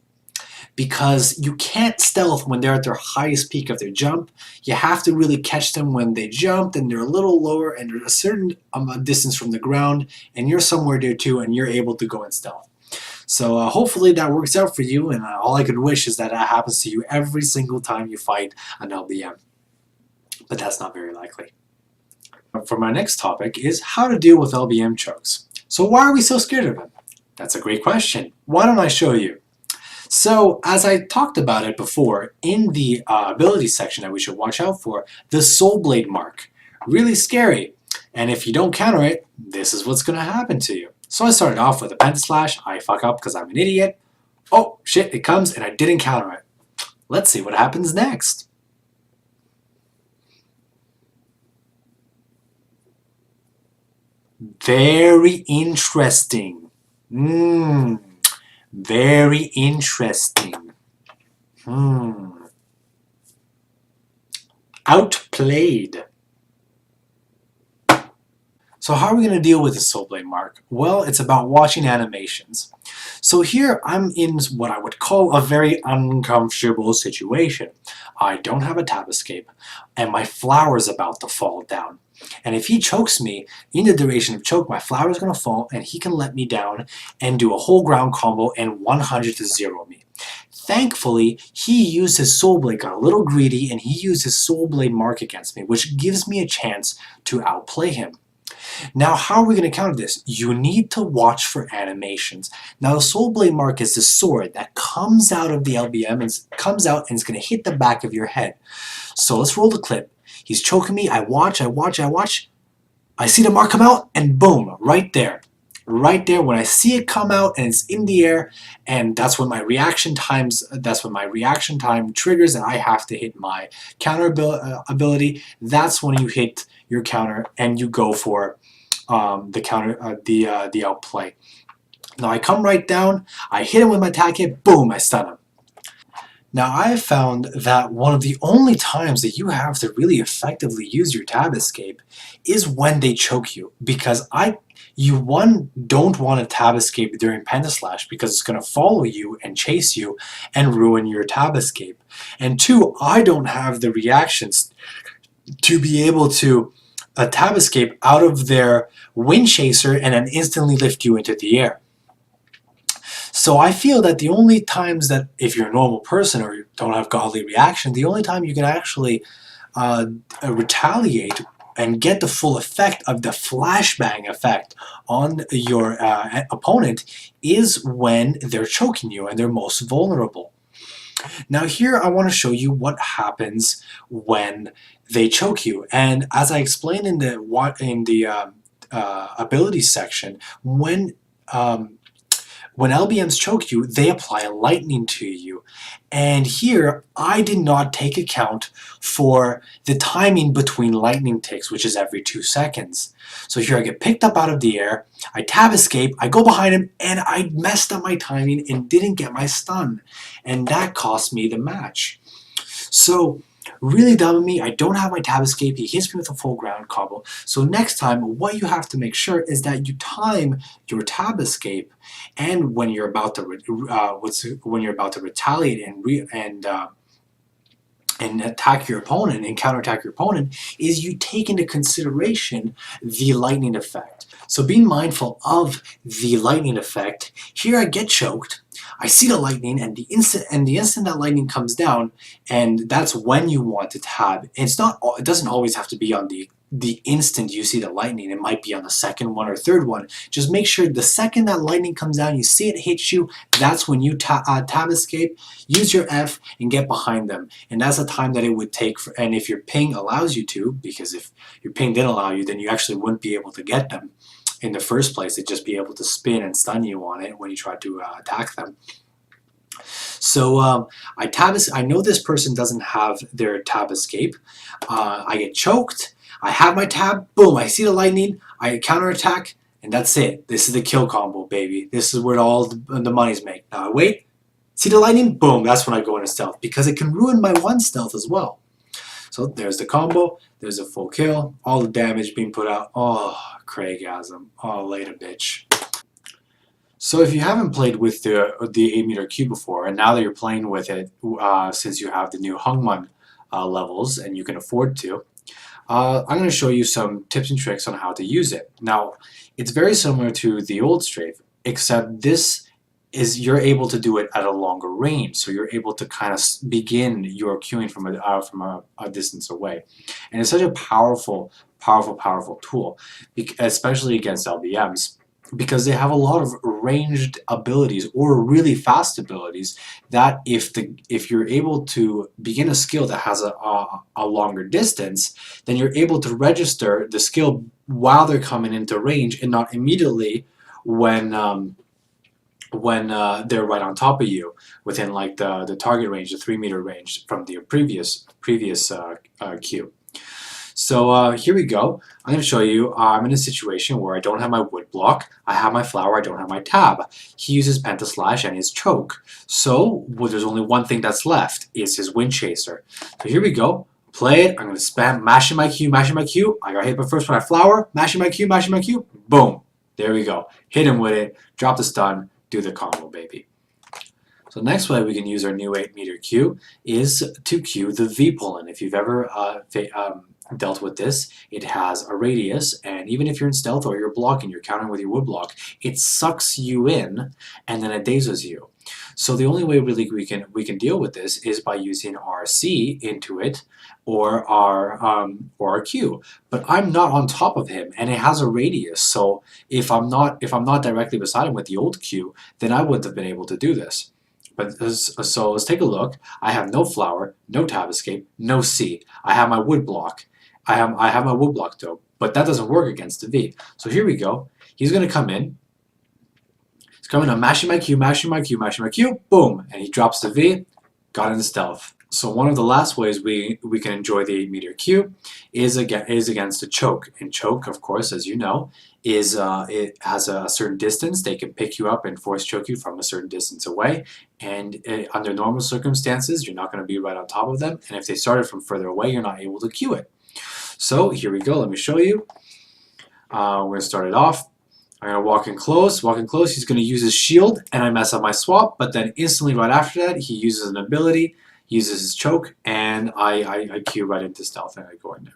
[SPEAKER 1] Because you can't stealth when they're at their highest peak of their jump. You have to really catch them when they jumped and they're a little lower and they're a certain distance from the ground and you're somewhere there too and you're able to go in stealth. So hopefully that works out for you, and all I could wish is that that happens to you every single time you fight an LBM. But that's not very likely. For my next topic is how to deal with LBM chokes. So why are we so scared of them? That's a great question. Why don't I show you? So as I talked about it before in the ability section that we should watch out for, the Soul Blade mark. Really scary. And if you don't counter it, this is what's going to happen to you. So I started off with a Pentaslash. I fuck up because I'm an idiot. Oh shit, it comes and I didn't counter it. Let's see what happens next. Very interesting. Very interesting. Outplayed. So how are we going to deal with the Soul Blade mark? Well, it's about watching animations. So here I'm in what I would call a very uncomfortable situation. I don't have a tab escape, and my flower is about to fall down. And if he chokes me, in the duration of choke, my flower is going to fall, and he can let me down and do a whole ground combo and 100 to 0 me. Thankfully, he used his Soul Blade, got a little greedy, and he used his Soul Blade mark against me, which gives me a chance to outplay him. Now, how are we going to counter this? You need to watch for animations. Now, the Soul Blade mark is the sword that comes out of the LBM and comes out and it's going to hit the back of your head. So let's roll the clip. He's choking me. I watch. I see the mark come out, and boom, right there. Right there, when I see it come out and it's in the air, and that's when my reaction time triggers and I have to hit my counter ability. That's when you hit your counter and you go for the outplay. Now I come right down, I hit him with my attack hit, boom, I stun him. Now I have found that one of the only times that you have to really effectively use your tab escape is when they choke you, because you don't want to tab escape during Pentaslash because it's going to follow you and chase you and ruin your tab escape. And two, I don't have the reactions to be able to tab escape out of their wind chaser and then instantly lift you into the air. So I feel that the only times that, if you're a normal person or you don't have godly reaction, the only time you can actually retaliate and get the full effect of the flashbang effect on your opponent is when they're choking you and they're most vulnerable. Now here I want to show you what happens when they choke you, and as I explained in the ability section, when LBMs choke you, they apply lightning to you. And here, I did not take account for the timing between lightning ticks, which is every 2 seconds. So here I get picked up out of the air, I tab escape, I go behind him, and I messed up my timing and didn't get my stun. And that cost me the match. So really dumb of me, I don't have my tab escape, he hits me with a full ground combo. So next time, what you have to make sure is that you time your tab escape, and when you're about to retaliate and attack your opponent and counterattack your opponent, is you take into consideration the lightning effect. So be mindful of the lightning effect. Here I get choked, I see the lightning, and the instant that lightning comes down, and that's when you want to tab. It doesn't always have to be on the the instant you see the lightning. It might be on the second one or third one. Just make sure the second that lightning comes down, you see it hit you, that's when you tab escape, use your F, and get behind them. And that's the time that it would take. And if your ping allows you to, because if your ping didn't allow you, then you actually wouldn't be able to get them in the first place. They'd just be able to spin and stun you on it when you try to attack them. So I know this person doesn't have their tab escape. I get choked. I have my tab. Boom! I see the lightning. I counterattack, and that's it. This is the kill combo, baby. This is where all the money's made. Now I wait. See the lightning? Boom! That's when I go into stealth because it can ruin my one stealth as well. So there's the combo. There's a full kill. All the damage being put out. Oh, Craigasm. Oh, later, bitch. So if you haven't played with the 8-meter Q before, and now that you're playing with it, since you have the new Hungman levels and you can afford to, I'm going to show you some tips and tricks on how to use it. Now, it's very similar to the old strafe, except this is you're able to do it at a longer range, so you're able to kind of begin your queuing from a distance away, and it's such a powerful tool, especially against LBMs. Because they have a lot of ranged abilities or really fast abilities that if you're able to begin a skill that has a longer distance, then you're able to register the skill while they're coming into range and not immediately when they're right on top of you within like the target range, the 3-meter range from the previous queue. So here we go. I'm going to show you, I'm in a situation where I don't have my wood block, I have my flower, I don't have my tab. He uses Pentaslash and his choke. So there's only one thing that's left, is his Wind Chaser. So here we go. Play it. I'm going to spam mashing my Q, mashing my Q. I got hit by first when I flower, mashing my Q, mashing my Q. Boom. There we go. Hit him with it, drop the stun, do the combo, baby. So next way we can use our new 8-meter Q is to Q the V-pull-in. If you've ever dealt with this, it has a radius, and even if you're in stealth or you're blocking, you're countering with your wood block, it sucks you in and then it dazes you. So the only way really we can deal with this is by using our C into it or our Q. But I'm not on top of him and it has a radius, so if I'm not directly beside him with the old Q, then I wouldn't have been able to do this. So let's take a look. I have no flower, no tab escape, no C. I have my wood block. I have my wood block though, but that doesn't work against the V. So here we go. He's going to come in. He's coming. I'm mashing my Q, mashing my Q, mashing my Q. Boom, and he drops the V. Got into stealth. So one of the last ways we can enjoy the 8-meter Q is against a choke. And choke, of course, as you know, is it has a certain distance. They can pick you up and force choke you from a certain distance away. And under normal circumstances, you're not going to be right on top of them. And if they started from further away, you're not able to Q it. So here we go. Let me show you. We're going to start it off. I'm going to walk in close. He's going to use his shield, and I mess up my swap. But then instantly right after that, he uses an ability, uses his choke, and I Q right into stealth, and I go in there.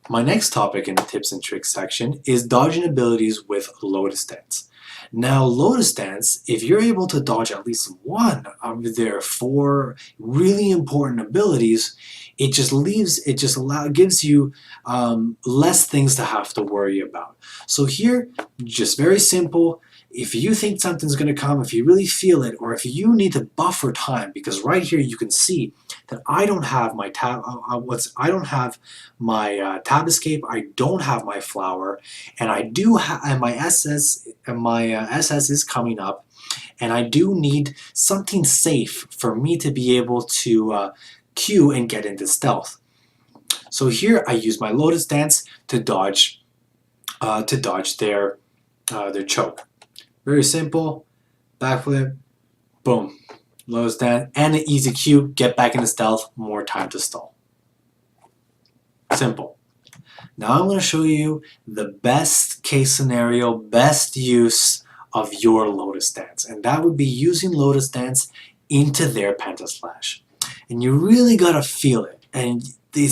[SPEAKER 1] My next topic in the tips and tricks section is dodging abilities with Lotus Dance. Now, Lotus Dance, if you're able to dodge at least one of their 4 really important abilities, it gives you less things to have to worry about. So here, just very simple. If you think something's going to come, if you really feel it, or if you need to buffer time, because right here you can see that I don't have my tab. I don't have my tab escape. I don't have my flower, and I do have and my SS. And my SS is coming up, and I do need something safe for me to be able to Q and get into stealth. So here I use my Lotus Dance to dodge their choke. Very simple, backflip, boom, Lotus Dance, and an easy Q, get back into stealth, more time to stall. Simple. Now I'm going to show you the best case scenario, best use of your Lotus Dance, and that would be using Lotus Dance into their Pentaslash. And you really got to feel it, and you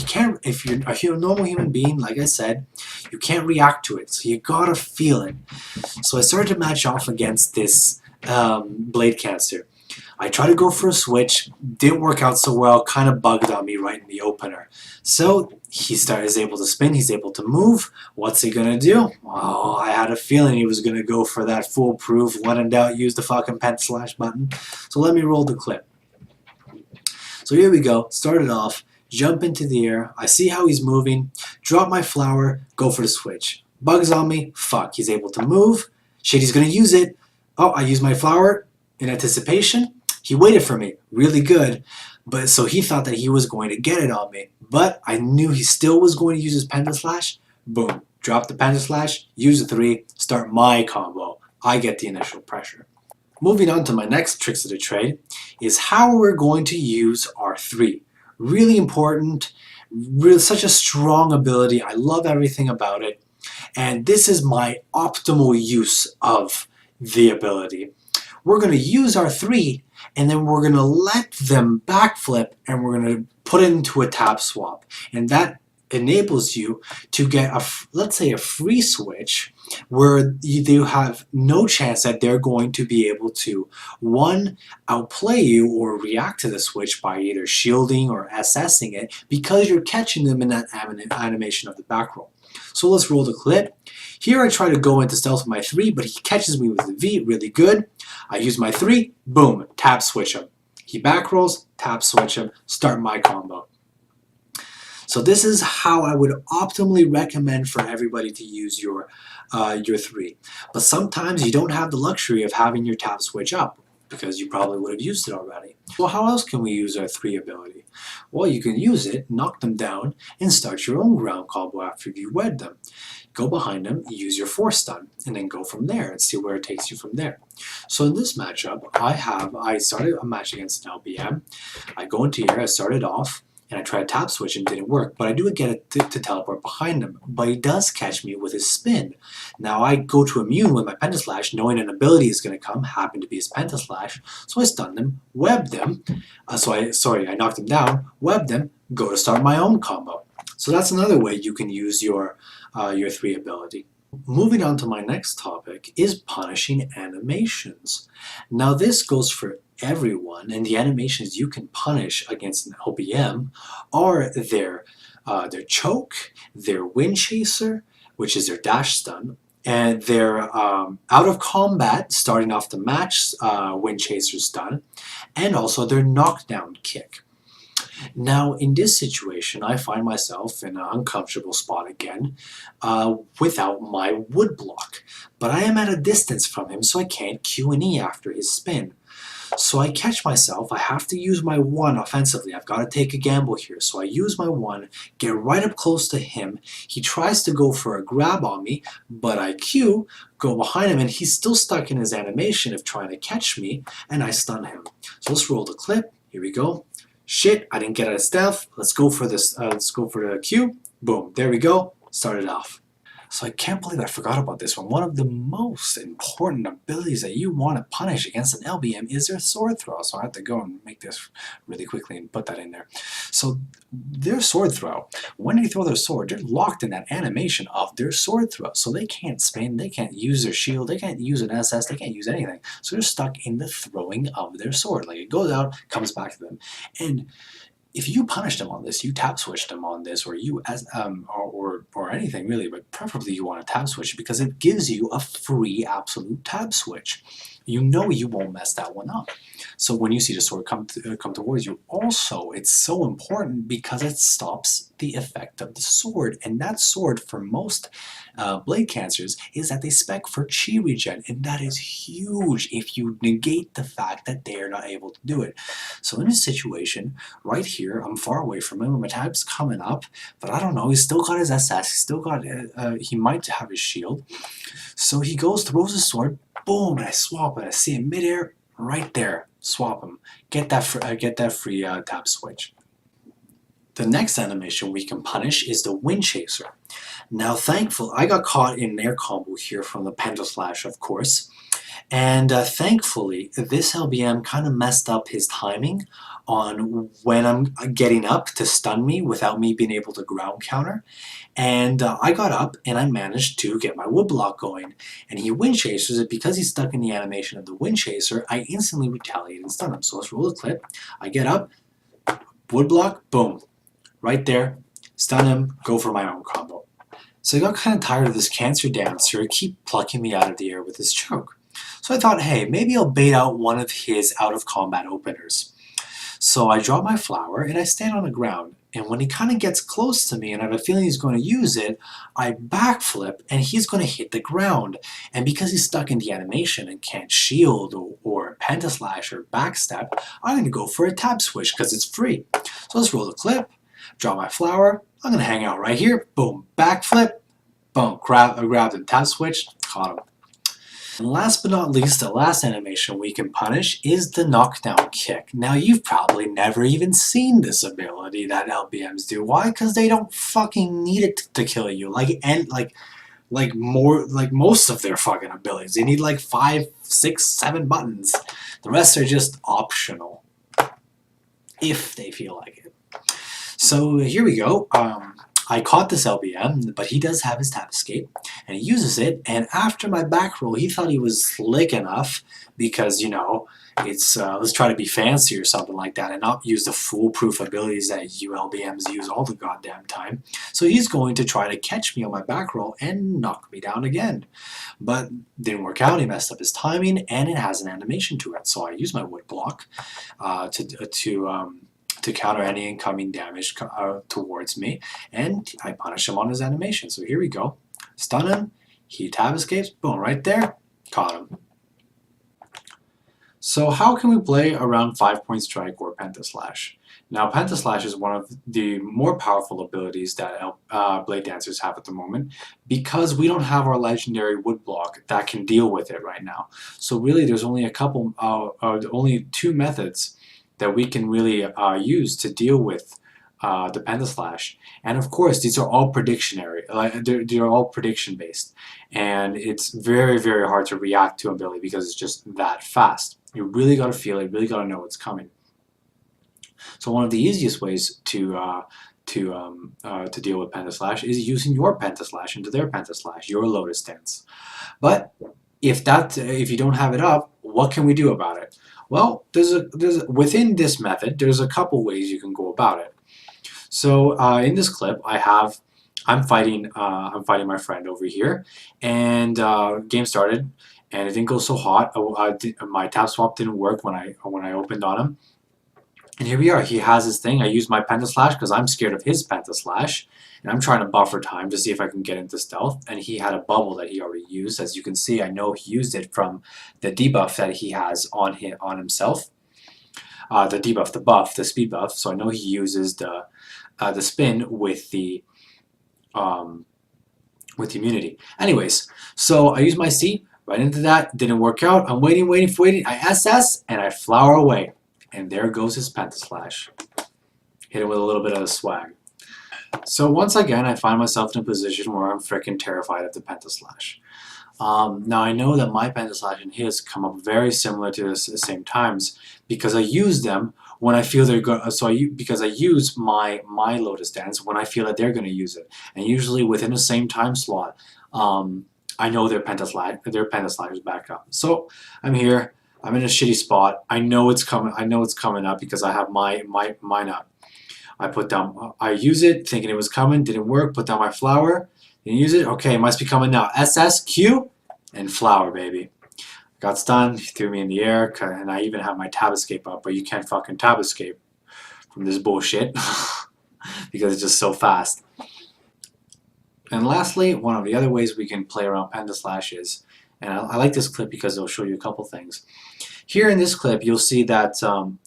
[SPEAKER 1] can't, if you're a normal human being, like I said, you can't react to it, so you gotta feel it. So I started to match off against this Blade Cancer. I tried to go for a switch, didn't work out so well, kind of bugged on me right in the opener. So is able to spin, he's able to move. What's he gonna do? Oh, I had a feeling he was gonna go for that foolproof, when in doubt, use the fucking pen slash button. So let me roll the clip. So here we go, started off, jump into the air, I see how he's moving, drop my flower, go for the switch. Bugs on me, fuck, he's able to move. Shit, he's gonna use it. Oh, I use my flower in anticipation. He waited for me, really good, but so he thought that he was going to get it on me, but I knew he still was going to use his Penta Slash. Boom, drop the Penta Slash, use the 3, start my combo. I get the initial pressure. Moving on to my next tricks of the trade is how we're going to use our 3. Really important, such a strong ability. I love everything about it, and this is my optimal use of the ability. We're going to use our 3, and then we're going to let them backflip, and we're going to put it into a tab swap. And that enables you to get, let's say, a free switch where you have no chance that they're going to be able to, one, outplay you or react to the switch by either shielding or SSing it, because you're catching them in that animation of the back roll. So let's roll the clip. Here I try to go into stealth with my 3, but he catches me with the V really good. I use my 3, boom, tab switch him. He back rolls, tab switch him, start my combo. So this is how I would optimally recommend for everybody to use your 3. But sometimes you don't have the luxury of having your tab switch up, because you probably would have used it already. Well, how else can we use our 3 ability? Well, you can use it, knock them down, and start your own ground combo after you wed them. Go behind them, use your 4 stun, and then go from there and see where it takes you from there. So in this matchup, I started a match against an LBM. I go into here, I started off, and I try to tap switch and it didn't work, but I do get it to teleport behind him, but he does catch me with his spin. Now I go to immune with my Pentaslash, knowing an ability is going to come, happened to be his Pentaslash, so I stunned him, webbed him, I knocked him down, webbed him, go to start my own combo. So that's another way you can use your 3 ability. Moving on to my next topic is punishing animations. Now this goes for everyone, and the animations you can punish against an LBM are their choke, their wind chaser, which is their dash stun, and their out of combat, starting off the match wind chaser stun, and also their knockdown kick. Now, in this situation, I find myself in an uncomfortable spot again without my wood block. But I am at a distance from him, so I can't Q and E after his spin. So I catch myself, I have to use my 1 offensively. I've got to take a gamble here. So I use my 1, get right up close to him. He tries to go for a grab on me, but I Q, go behind him, and he's still stuck in his animation of trying to catch me, and I stun him. So let's roll the clip. Here we go. Shit, I didn't get out of stealth. Let's go for this. Let's go for the Q. Boom, there we go. Started off. So I can't believe I forgot about this one. One of the most important abilities that you want to punish against an LBM is their sword throw. So I have to go and make this really quickly and put that in there. So their sword throw, when they throw their sword, they're locked in that animation of their sword throw. So they can't spin, they can't use their shield, they can't use an SS, they can't use anything. So they're stuck in the throwing of their sword. Like it goes out, comes back to them. And if you punish them on this, you tap switch them on this, or you or anything really, but preferably you want to tab switch because it gives you a free absolute tab switch. You know you won't mess that one up. So when you see the sword come towards you, also it's so important because it stops the effect of the sword. And that sword for most blade cancers is that they spec for chi regen, and that is huge if you negate the fact that they are not able to do it. So in this situation, right here, I'm far away from him, my tab's coming up, but I don't know, he's still got his SS, he's still got, he might have his shield. So he goes, throws his sword, boom, and I swap it. I see him midair, right there. Swap him. Get that free tab switch. The next animation we can punish is the wind chaser. Now, thankfully, I got caught in an air combo here from the Pentaslash, of course, And thankfully, this LBM kind of messed up his timing on when I'm getting up to stun me without me being able to ground counter. And I got up and I managed to get my wood block going. And he wind chasers it because he's stuck in the animation of the wind chaser. I instantly retaliate and stun him. So let's roll the clip. I get up, wood block, boom, right there, stun him, go for my own combo. So I got kind of tired of this cancer dancer keep plucking me out of the air with his choke. So I thought, hey, maybe I'll bait out one of his out of combat openers. So I draw my flower and I stand on the ground. And when he kind of gets close to me and I have a feeling he's going to use it, I backflip and he's going to hit the ground. And because he's stuck in the animation and can't shield or pentaslash or backstep, I'm going to go for a tab switch because it's free. So let's roll the clip, draw my flower. I'm going to hang out right here. Boom, backflip. Boom, grabbed and tab switch, caught him. And last but not least, the last animation we can punish is the knockdown kick. Now you've probably never even seen this ability that LBMs do. Why? Because they don't fucking need it to kill you. Like most of their fucking abilities. They need like 5, 6, 7 buttons. The rest are just optional. If they feel like it. So here we go. I caught this LBM, but he does have his tap escape, and he uses it, and after my back roll, he thought he was slick enough, because, you know, it's, let's try to be fancy or something like that, and not use the foolproof abilities that you LBMs use all the goddamn time. So he's going to try to catch me on my back roll and knock me down again. But didn't work out, he messed up his timing, and it has an animation to it, so I use my wood block to counter any incoming damage towards me, and I punish him on his animation. So here we go. Stun him, he tab escapes, boom, right there, caught him. So how can we play around 5-point strike or pentaslash? Now pentaslash is one of the more powerful abilities that blade dancers have at the moment, because we don't have our legendary wood block that can deal with it right now. So really there's only a couple, only 2 methods that we can really use to deal with the pentaslash. And of course, these are all predictionary. They're all prediction based, and it's very, very hard to react to ability because it's just that fast. You really got to feel it. Really got to know what's coming. So one of the easiest ways to deal with pentaslash is using your pentaslash into their pentaslash, your lotus dance. But if you don't have it up, what can we do about it? Well, within this method, there's a couple ways you can go about it. So in this clip, I'm fighting my friend over here, and game started, and it didn't go so hot. My tap swap didn't work when I opened on him, and here we are. He has his thing. I use my pentaslash because I'm scared of his pentaslash, and I'm trying to buffer time to see if I can get into stealth. And he had a bubble that he already used. As you can see, I know he used it from the debuff that he has on himself. The debuff, the buff, the speed buff. So I know he uses the spin with the immunity. Anyways, so I use my C right into that. Didn't work out. I'm waiting. I SS and I flower away. And there goes his pentaslash. Hit it with a little bit of a swag. So once again, I find myself in a position where I'm freaking terrified of the pentaslash. Now I know that my pentaslash and his come up very similar to the same times, because I use them when I feel they're going. Because I use my lotus dance when I feel that they're going to use it, and usually within the same time slot, I know their pentaslash is back up. So I'm here. I'm in a shitty spot. I know it's coming. I know it's coming up because I have mine up. I use it thinking it was coming, didn't work, put down my flower, didn't use it, okay, it must be coming now. SS, Q, and flower, baby. Got stunned, he threw me in the air, and I even have my tab escape up, but you can't fucking tab escape from this bullshit because it's just so fast. And lastly, one of the other ways we can play around pentaslash is, and I like this clip because it'll show you a couple things. Here in this clip, you'll see that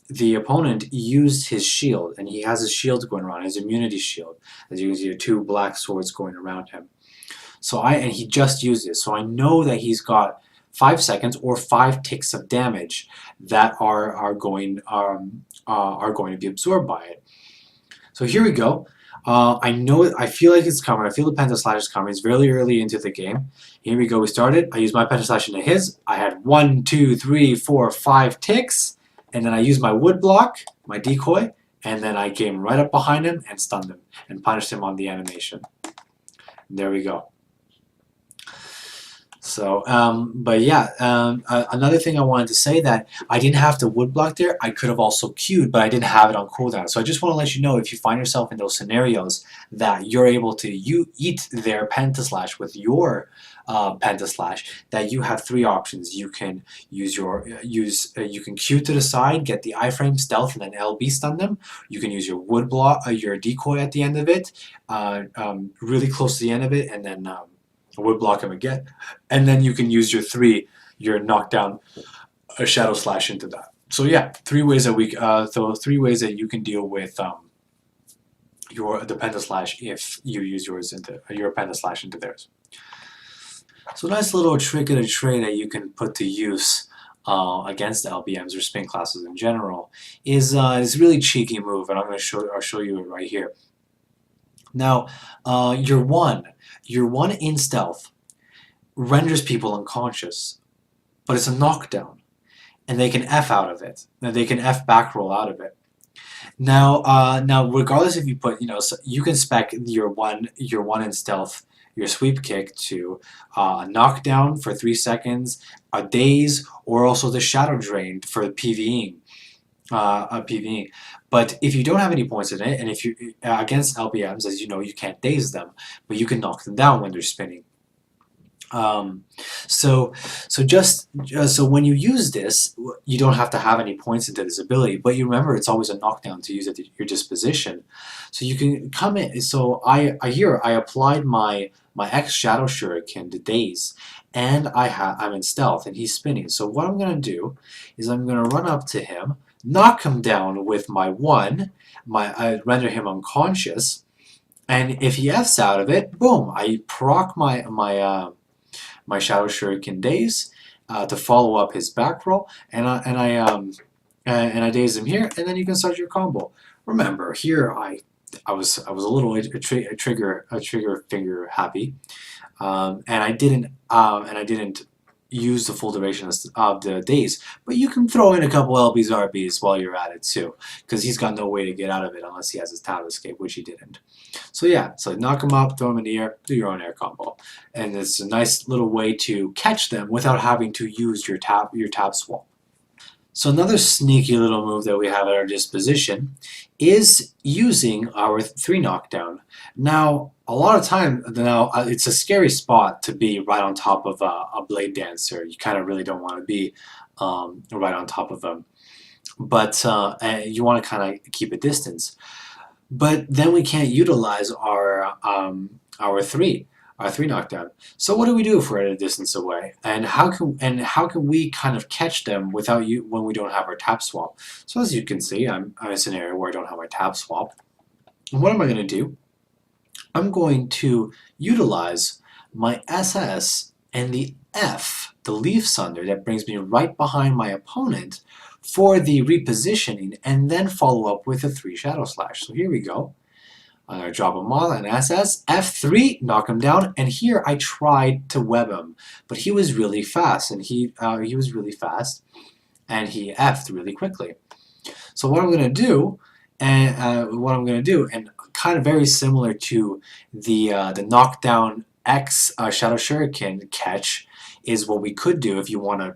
[SPEAKER 1] the opponent used his shield, and he has his shield going around, his immunity shield. As you can see, 2 black swords going around him. And he just used it, so I know that he's got 5 seconds or 5 ticks of damage that are going to be absorbed by it. So here we go. I know it, I feel like it's coming. I feel the pentaslash is coming. It's very early into the game. Here we go. We started. I used my pentaslash into his. I had 1, 2, 3, 4, 5 ticks, and then I used my wood block, my decoy, and then I came right up behind him and stunned him and punished him on the animation. There we go. So, but yeah, another thing I wanted to say that I didn't have to wood block there. I could have also queued, but I didn't have it on cooldown. So I just want to let you know if you find yourself in those scenarios that you're able to eat their pentaslash with your pentaslash, that you have three options. You can use you can queue to the side, get the iframe, stealth, and then LB stun them. You can use your wood block, your decoy at the end of it, really close to the end of it, and then would block him again, and then you can use your knockdown, a shadow slash into that. So yeah, three ways three ways that you can deal with the pentaslash if you use your pentaslash into theirs. So nice little trick of the trade that you can put to use against LBMs or spin classes in general is this really cheeky move, and I'll show you it right here. Now, your one in stealth renders people unconscious, but it's a knockdown, and they can F out of it. Now they can F back roll out of it. Now, regardless if you put, so you can spec your one in stealth, your sweep kick to a knockdown for 3 seconds, a daze, or also the shadow drain for PvEing. PvE. But if you don't have any points in it, and if you against LBMs, as you know, you can't daze them, but you can knock them down when they're spinning. So when you use this, you don't have to have any points into this ability, but you remember it's always a knockdown to use at your disposition. So you can come in. So I applied my X Shadow Shuriken to daze, and I'm in stealth, and he's spinning. So what I'm gonna do is I'm gonna run up to him, knock him down with my one, I render him unconscious, and if he F's out of it, boom! I proc my Shadow Shuriken daze to follow up his back roll, and I daze him here, and then you can start your combo. Remember, here I was a little trigger finger happy, and I didn't use the full duration of the daze, but you can throw in a couple LBs RBs while you're at it too, because he's got no way to get out of it unless he has his tab escape, which he didn't. So yeah, so knock him up, throw him in the air, do your own air combo, and it's a nice little way to catch them without having to use your tab swap. So another sneaky little move that we have at our disposition is using our 3 knockdown. Now, a lot of time, it's a scary spot to be right on top of a blade dancer. You kind of really don't want to be right on top of them, but you want to kind of keep a distance. But then we can't utilize our 3 knockdown. So what do we do if we're at a distance away? And how can we kind of catch them when we don't have our tap swap? So as you can see, I'm in a scenario where I don't have my tap swap. And what am I going to do? I'm going to utilize my SS and the F, the Leaf Sunder, that brings me right behind my opponent for the repositioning, and then follow up with a 3 Shadow Slash. So here we go. I'm going to drop him on an SS, F3, knock him down, and here I tried to web him, but he was really fast, and he was really fast, and he F'd really quickly. So what I'm going to do, and kind of very similar to the knockdown X Shadow Shuriken catch, is what we could do if you want to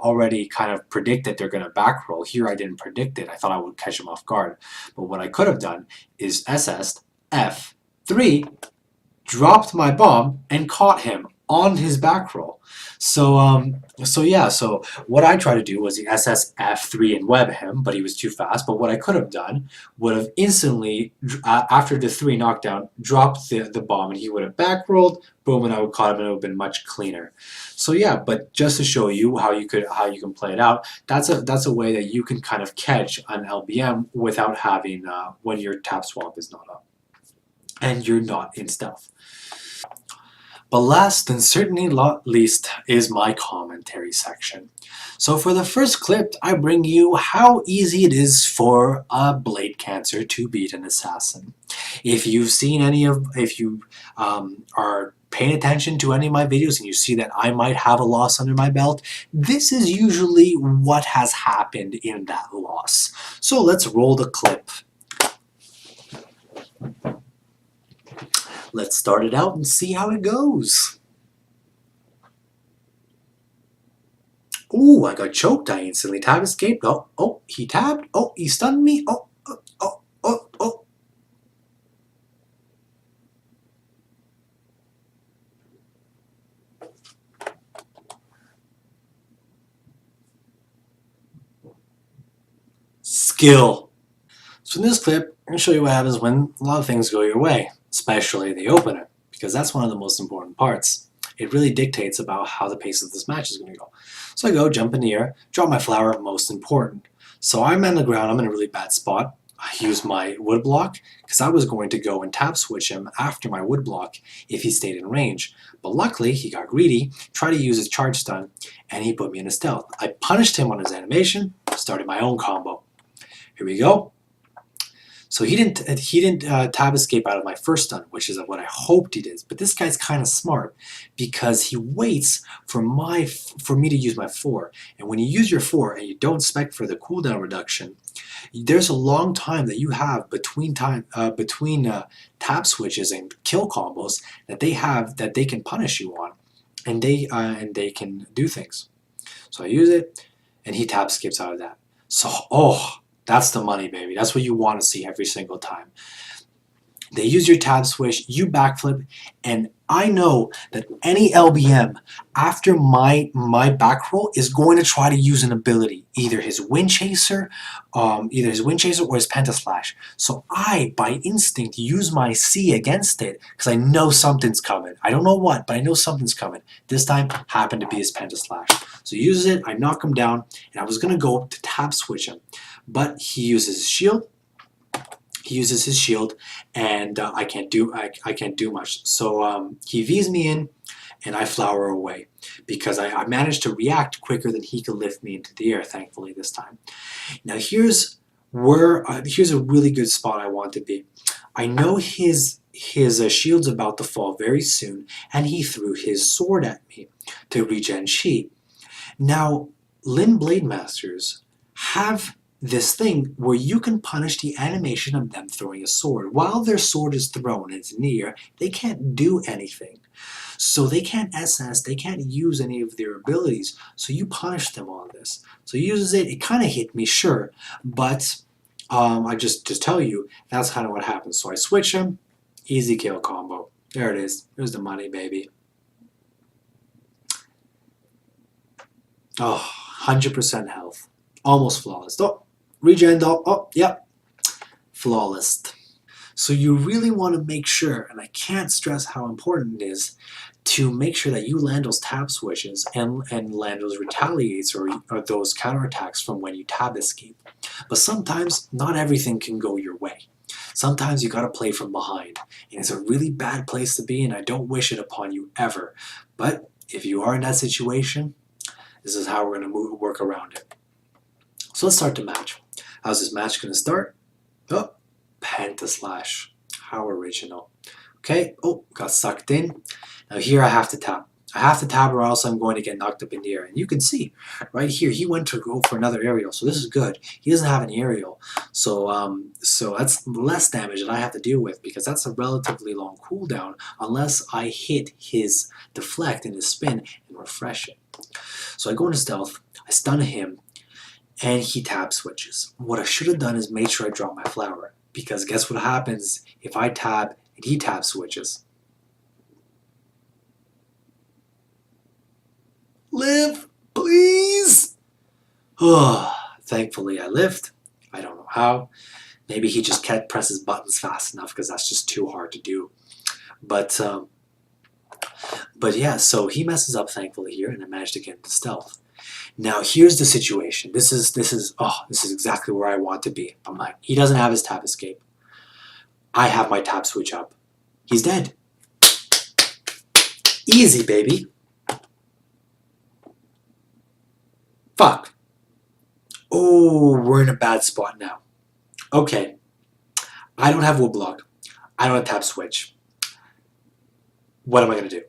[SPEAKER 1] already kind of predict that they're going to back roll. Here I didn't predict it. I thought I would catch them off guard. But what I could have done is SS'd F3, dropped my bomb, and caught him on his back roll. So so what I tried to do was the SS F3 and web him, but he was too fast. But what I could have done would have instantly, after the 3 knockdown, dropped the bomb, and he would have back rolled, boom, and I would caught him, and it would have been much cleaner. So yeah, but just to show you how you can play it out, that's a way that you can kind of catch an LBM without having when your tap swap is not up and you're not in stealth. But last and certainly not least is my commentary section. So for the first clip, I bring you how easy it is for a blade cancer to beat an assassin. If you've seen if you are paying attention to any of my videos and you see that I might have a loss under my belt, this is usually what has happened in that loss. So let's roll the clip. Let's start it out and see how it goes. Ooh, I got choked. I instantly tab escaped. Oh, he tabbed. Oh, he stunned me. Oh. Skill. So in this clip, I'm going to show you what happens when a lot of things go your way, especially the opener, because that's one of the most important parts. It really dictates about how the pace of this match is going to go. So I go, jump in the air, drop my flower, most important. So I'm on the ground, I'm in a really bad spot. I use my wood block because I was going to go and tap switch him after my wood block if he stayed in range. But luckily, he got greedy, tried to use his charge stun, and he put me in a stealth. I punished him on his animation, started my own combo. Here we go. So he didn't tab escape out of my first stun, which is what I hoped he did. But this guy's kind of smart because he waits for me to use my 4. And when you use your 4 and you don't spec for the cooldown reduction, there's a long time that you have between tab switches and kill combos that they can punish you on, and they can do things. So I use it, and he tab skips out of that. So that's the money, baby. That's what you want to see every single time. They use your tab switch, you backflip, and I know that any LBM after my back roll is going to try to use an ability, either his Wind Chaser or his Pentaslash. So I, by instinct, use my C against it because I know something's coming. I don't know what, but I know something's coming. This time happened to be his Pentaslash. So he uses it, I knock him down, and I was going to go to tab switch him, but he uses his shield. He uses his shield, and I can't do much. So he V's me in, and I flower away because I managed to react quicker than he could lift me into the air. Thankfully this time. Now here's a really good spot I want to be. I know his shield's about to fall very soon, and he threw his sword at me to regen chi. Now Lin Blade Masters have this thing where you can punish the animation of them throwing a sword. While their sword is thrown and it's in the air, they can't do anything. So they can't SS, they can't use any of their abilities. So you punish them on this. So he uses it, it kind of hit me, sure, but I just tell you, that's kind of what happens. So I switch him, easy kill combo. There it is, there's the money, baby. 100% health. Almost flawless. Regen though, yep, flawless. So you really want to make sure, and I can't stress how important it is, to make sure that you land those tab switches and land those retaliates or those counterattacks from when you tab escape. But sometimes not everything can go your way. Sometimes you gotta play from behind, and it's a really bad place to be, and I don't wish it upon you ever. But if you are in that situation, this is how we're gonna work around it. So let's start the match. How's this match going to start? Oh, Pentaslash. How original. Okay, got sucked in. Now here I have to tap. I have to tap or else I'm going to get knocked up in the air. And you can see, right here, he went to go for another aerial. So this is good. He doesn't have an aerial. So that's less damage that I have to deal with because that's a relatively long cooldown unless I hit his deflect and his spin and refresh it. So I go into stealth. I stun him. And he tab switches. What I should have done is made sure I drop my flower. Because guess what happens if I tab and he tab switches? Live, please! Thankfully I lived. I don't know how. Maybe he just can't press his buttons fast enough because that's just too hard to do. But yeah, so he messes up thankfully here and I managed to get into stealth. Now here's the situation. This is exactly where I want to be. I'm like, he doesn't have his tab escape. I have my tab switch up. He's dead. Easy, baby. Fuck. Oh, we're in a bad spot now. Okay, I don't have wood block. I don't have tap switch. What am I going to do?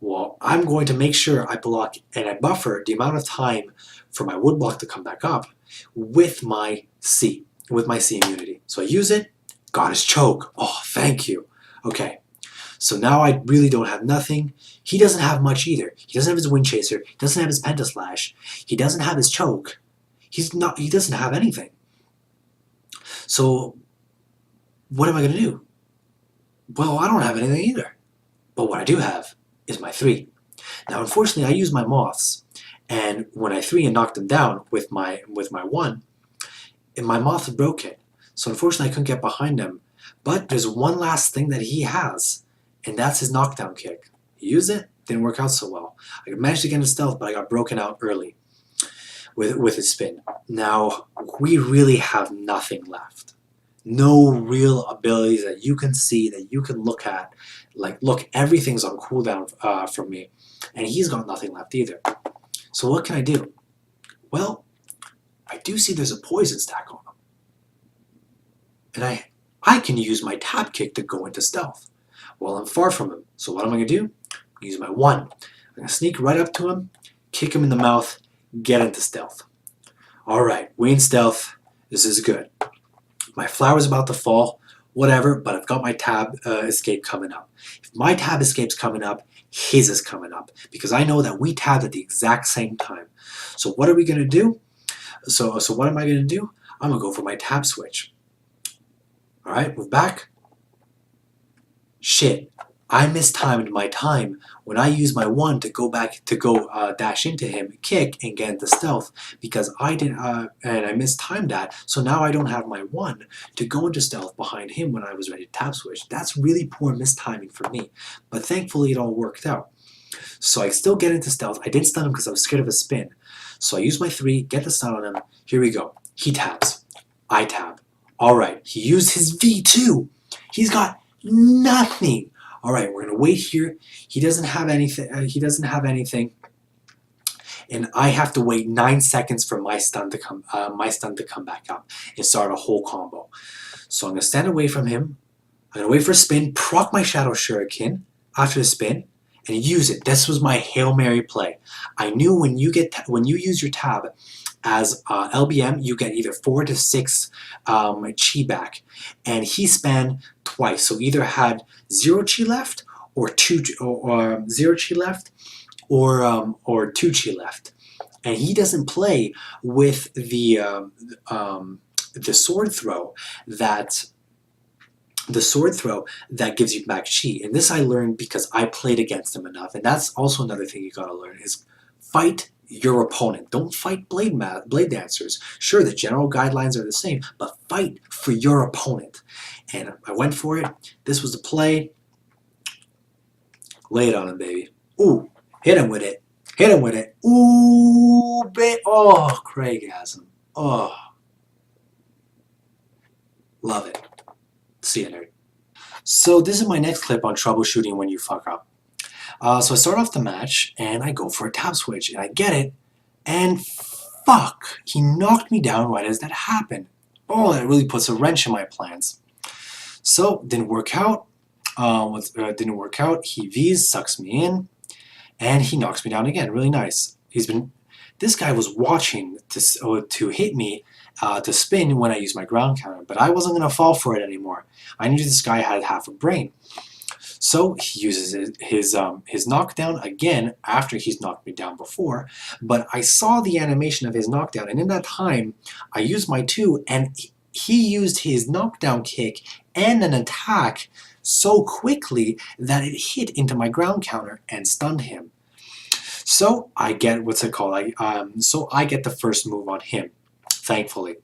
[SPEAKER 1] Well, I'm going to make sure I block and I buffer the amount of time for my wood block to come back up with my C immunity. So I use it, got his choke. Oh, thank you. Okay, so now I really don't have nothing. He doesn't have much either. He doesn't have his Wind Chaser. He doesn't have his Pentaslash. He doesn't have his choke. He doesn't have anything. So what am I going to do? Well, I don't have anything either. But what I do have is my 3. Now, unfortunately, I use my moths, and when I 3 and knocked them down with my 1, and my moth is broken. So unfortunately, I couldn't get behind him. But there's one last thing that he has, and that's his knockdown kick. He used it, didn't work out so well. I managed to get into stealth, but I got broken out early with his spin. Now, we really have nothing left. No real abilities that you can see, that you can look at. Like, look, everything's on cooldown from me, and he's got nothing left either. So what can I do? Well, I do see there's a poison stack on him. And I can use my tap kick to go into stealth. Well, I'm far from him, so what am I going to do? Use my 1. I'm going to sneak right up to him, kick him in the mouth, get into stealth. Alright, we in stealth. This is good. My flower's about to fall, whatever, but I've got my tab escape coming up. If my tab escape's coming up, his is coming up, because I know that we tabbed at the exact same time. So what are we going to do? So what am I going to do? I'm going to go for my tab switch. Alright, move back. Shit, I mistimed my time when I used my 1 to go dash into him, kick, and get into stealth, because I didn't, and I mistimed that, so now I don't have my 1 to go into stealth behind him when I was ready to tap switch. That's really poor mistiming for me, but thankfully it all worked out. So I still get into stealth. I didn't stun him because I was scared of a spin. So I use my 3, get the stun on him. Here we go. He tabs. I tab. Alright, he used his V2. He's got nothing. Alright, we're going to wait here. He doesn't have anything. And I have to wait 9 seconds for my stun to come back up and start a whole combo. So I'm going to stand away from him. I'm going to wait for a spin, proc my Shadow Shuriken after the spin, and use it. This was my Hail Mary play. I knew when you use your tab as LBM, you get either 4 to 6 chi back, and he span twice. So either had 0 chi left, or 0 chi left, or 2 chi left. And he doesn't play with the sword throw that. The sword throw that gives you back chi. And this I learned because I played against him enough. And that's also another thing you gotta learn is fight your opponent. Don't fight blade dancers. Sure, the general guidelines are the same, but fight for your opponent. And I went for it. This was the play. Lay it on him, baby. Ooh, hit him with it. Hit him with it. Ooh, oh, Craigasm. Oh. Love it. See you, nerd. So this is my next clip on troubleshooting when you fuck up. So I start off the match, and I go for a tap switch, and I get it, and fuck, he knocked me down right as that happened. Oh, that really puts a wrench in my plans. So, didn't work out. Didn't work out. He V's, sucks me in, and he knocks me down again. Really nice. This guy was watching to hit me to spin when I use my ground counter, but I wasn't going to fall for it anymore. I knew this guy had half a brain. So he uses his knockdown again after he's knocked me down before, but I saw the animation of his knockdown, and in that time I used my 2, and he used his knockdown kick and an attack so quickly that it hit into my ground counter and stunned him. So I get, so I get the first move on him, thankfully.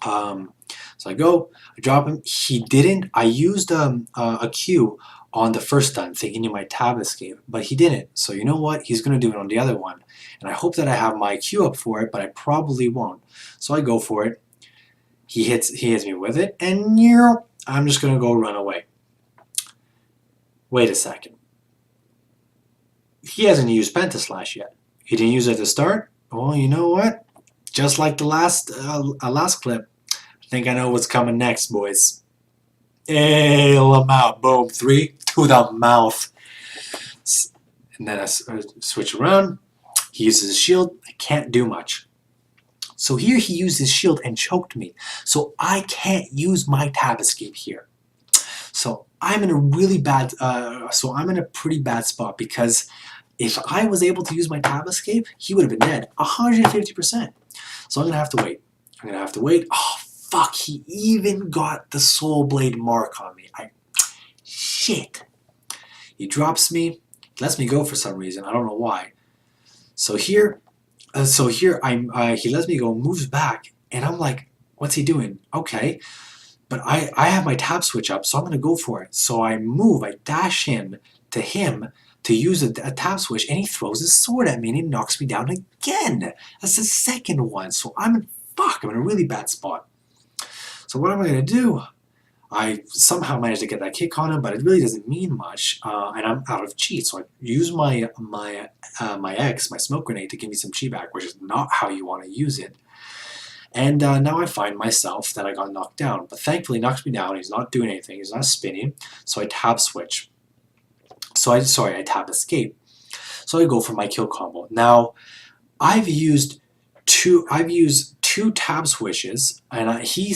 [SPEAKER 1] So I go, I drop him. He didn't. I used a Q on the first stun, thinking he might tab escape, but he didn't. So you know what? He's going to do it on the other one. And I hope that I have my Q up for it, but I probably won't. So I go for it. He hits me with it, and I'm just going to go run away. Wait a second. he hasn't used Pentaslash yet. He didn't use it at the start. Well, you know what? Just like the last clip, I think I know what's coming next, boys. Ail him out. Boom. 3 to the mouth. And then I switch around. He uses his shield. I can't do much. So here he used his shield and choked me. So I can't use my tab escape here. So I'm in a really bad, I'm in a pretty bad spot because if I was able to use my tab escape, he would have been dead 150%. So I'm gonna have to wait. I'm gonna have to wait. Oh fuck! He even got the Soul Blade mark on me. Shit. He drops me. He lets me go for some reason. I don't know why. So here he lets me go, moves back, and I'm like, what's he doing? Okay. But I have my tab switch up, so I'm going to go for it. So I move, I dash in to him to use a tab switch, and he throws his sword at me, and he knocks me down again. That's the second one. So I'm in a really bad spot. So what am I going to do? I somehow managed to get that kick on him, but it really doesn't mean much, and I'm out of chi. So I use my smoke grenade to give me some chi back, which is not how you want to use it. And now I find myself that I got knocked down, but thankfully he knocks me down. He's not doing anything. He's not spinning. So I tab switch. I tab escape. So I go for my kill combo. Now I've used two tab switches, and he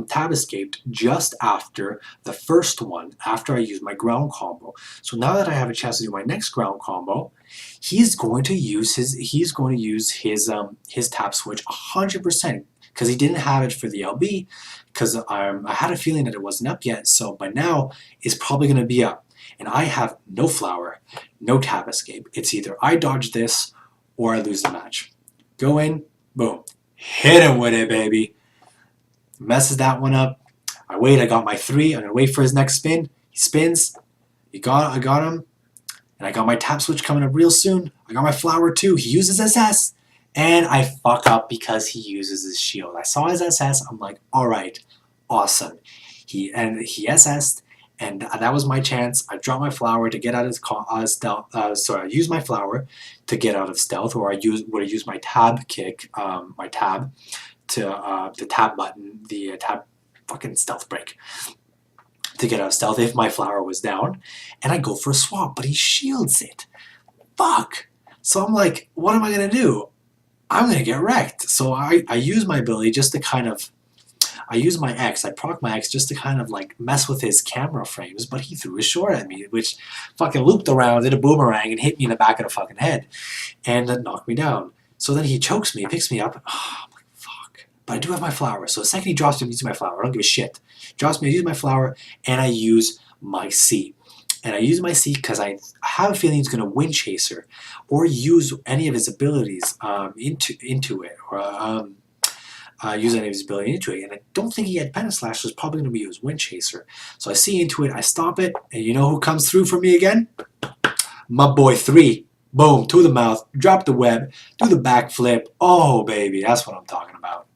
[SPEAKER 1] tab escaped just after the first one, after I used my ground combo. So now that I have a chance to do my next ground combo, he's going to use his tab switch 100% because he didn't have it for the LB, because I had a feeling that it wasn't up yet. So by now it's probably going to be up, and I have no flower, no tab escape. It's either I dodge this or I lose the match. Go in, boom. Hit him with it, baby. Messes that one up. I wait, I got my 3. I'm going to wait for his next spin. He spins. I got him. And I got my tap switch coming up real soon. I got my flower too. He uses SS. And I fuck up because he uses his shield. I saw his SS. I'm like, alright, awesome. He SS'd. And that was my chance. I dropped my flower to get out of stealth. I used my flower to get out of stealth, or would have used my tab kick, my tab, to the tab button, the tab fucking stealth break, to get out of stealth if my flower was down. And I go for a swap, but he shields it. Fuck. So I'm like, what am I gonna do? I'm gonna get wrecked. So I use my ability just to kind of. I use my X, I proc my X just to kind of like mess with his camera frames, but he threw his sword at me, which fucking looped around, did a boomerang, and hit me in the back of the fucking head, and knocked me down. So then he chokes me, picks me up, I'm like, fuck. But I do have my flower, so the second he drops me, I'm using my flower, I don't give a shit. Drops me, I use my flower, and I use my C. And I use my C because I have a feeling he's going to Wind Chaser, or use any of his abilities into it, or use any of his ability into it, and I don't think he had Pentaslash, so it's probably going to be his Wind Chaser. So I see into it, I stop it, and you know who comes through for me again? My boy 3. Boom, to the mouth, drop the web, do the backflip. Oh, baby, that's what I'm talking about.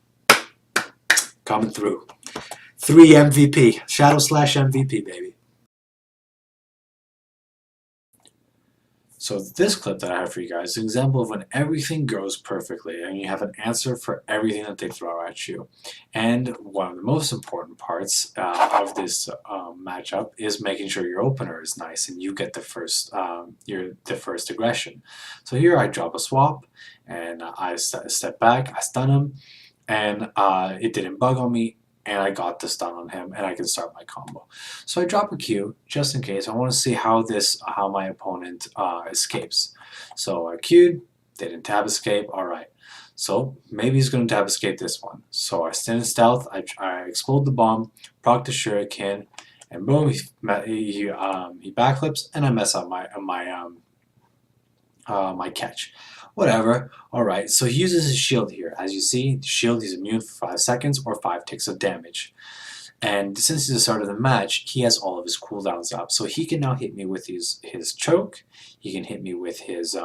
[SPEAKER 1] Coming through. 3 MVP, Shadow Slash MVP, baby. So this clip that I have for you guys is an example of when everything goes perfectly and you have an answer for everything that they throw at you. And one of the most important parts of this matchup is making sure your opener is nice and you get the first aggression. So here I drop a swap and I step back, I stun him, and it didn't bug on me, and I got the stun on him, and I can start my combo. So I drop a Q just in case. I want to see how my opponent escapes. So I Q'd, didn't tab escape. All right. So maybe he's going to tab escape this one. So I stand in stealth. I explode the bomb, proc the shuriken, and boom, he backflips, and I mess up my catch. Whatever. Alright, so he uses his shield here. As you see, the shield, he's immune for 5 seconds or 5 ticks of damage. And since it's the start of the match, he has all of his cooldowns up. So he can now hit me with his choke, he can hit me with his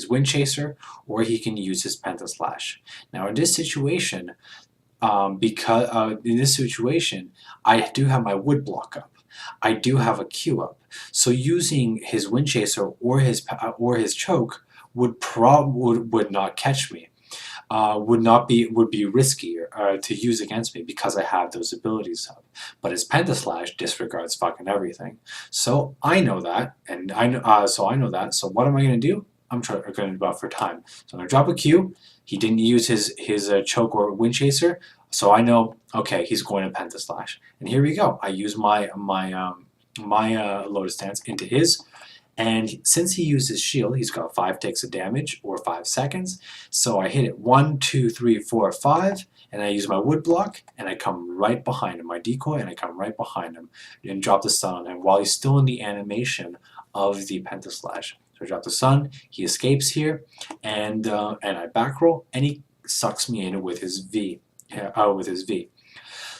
[SPEAKER 1] Wind Chaser, or he can use his Pentaslash. Now in this situation, I do have my wood block up. I do have a Q up. So using his wind chaser or his choke would not catch me. Would be riskier to use against me because I have those abilities up. But his Pentaslash disregards fucking everything. So I know that, and I know So what am I gonna do? I'm going to buff for time. So I'm gonna drop a Q. He didn't use his choke or wind chaser, so I know, okay, he's going to Pentaslash. And here we go. I use my Lotus Dance into his. And since he uses shield, he's got 5 ticks of damage or 5 seconds. So I hit it 1, 2, 3, 4, 5, and I use my wood block, and I come right behind him, my decoy, and I come right behind him and drop the stun on him while he's still in the animation of the Pentaslash. So I drop the stun, he escapes here, and I back roll, and he sucks me in with his V.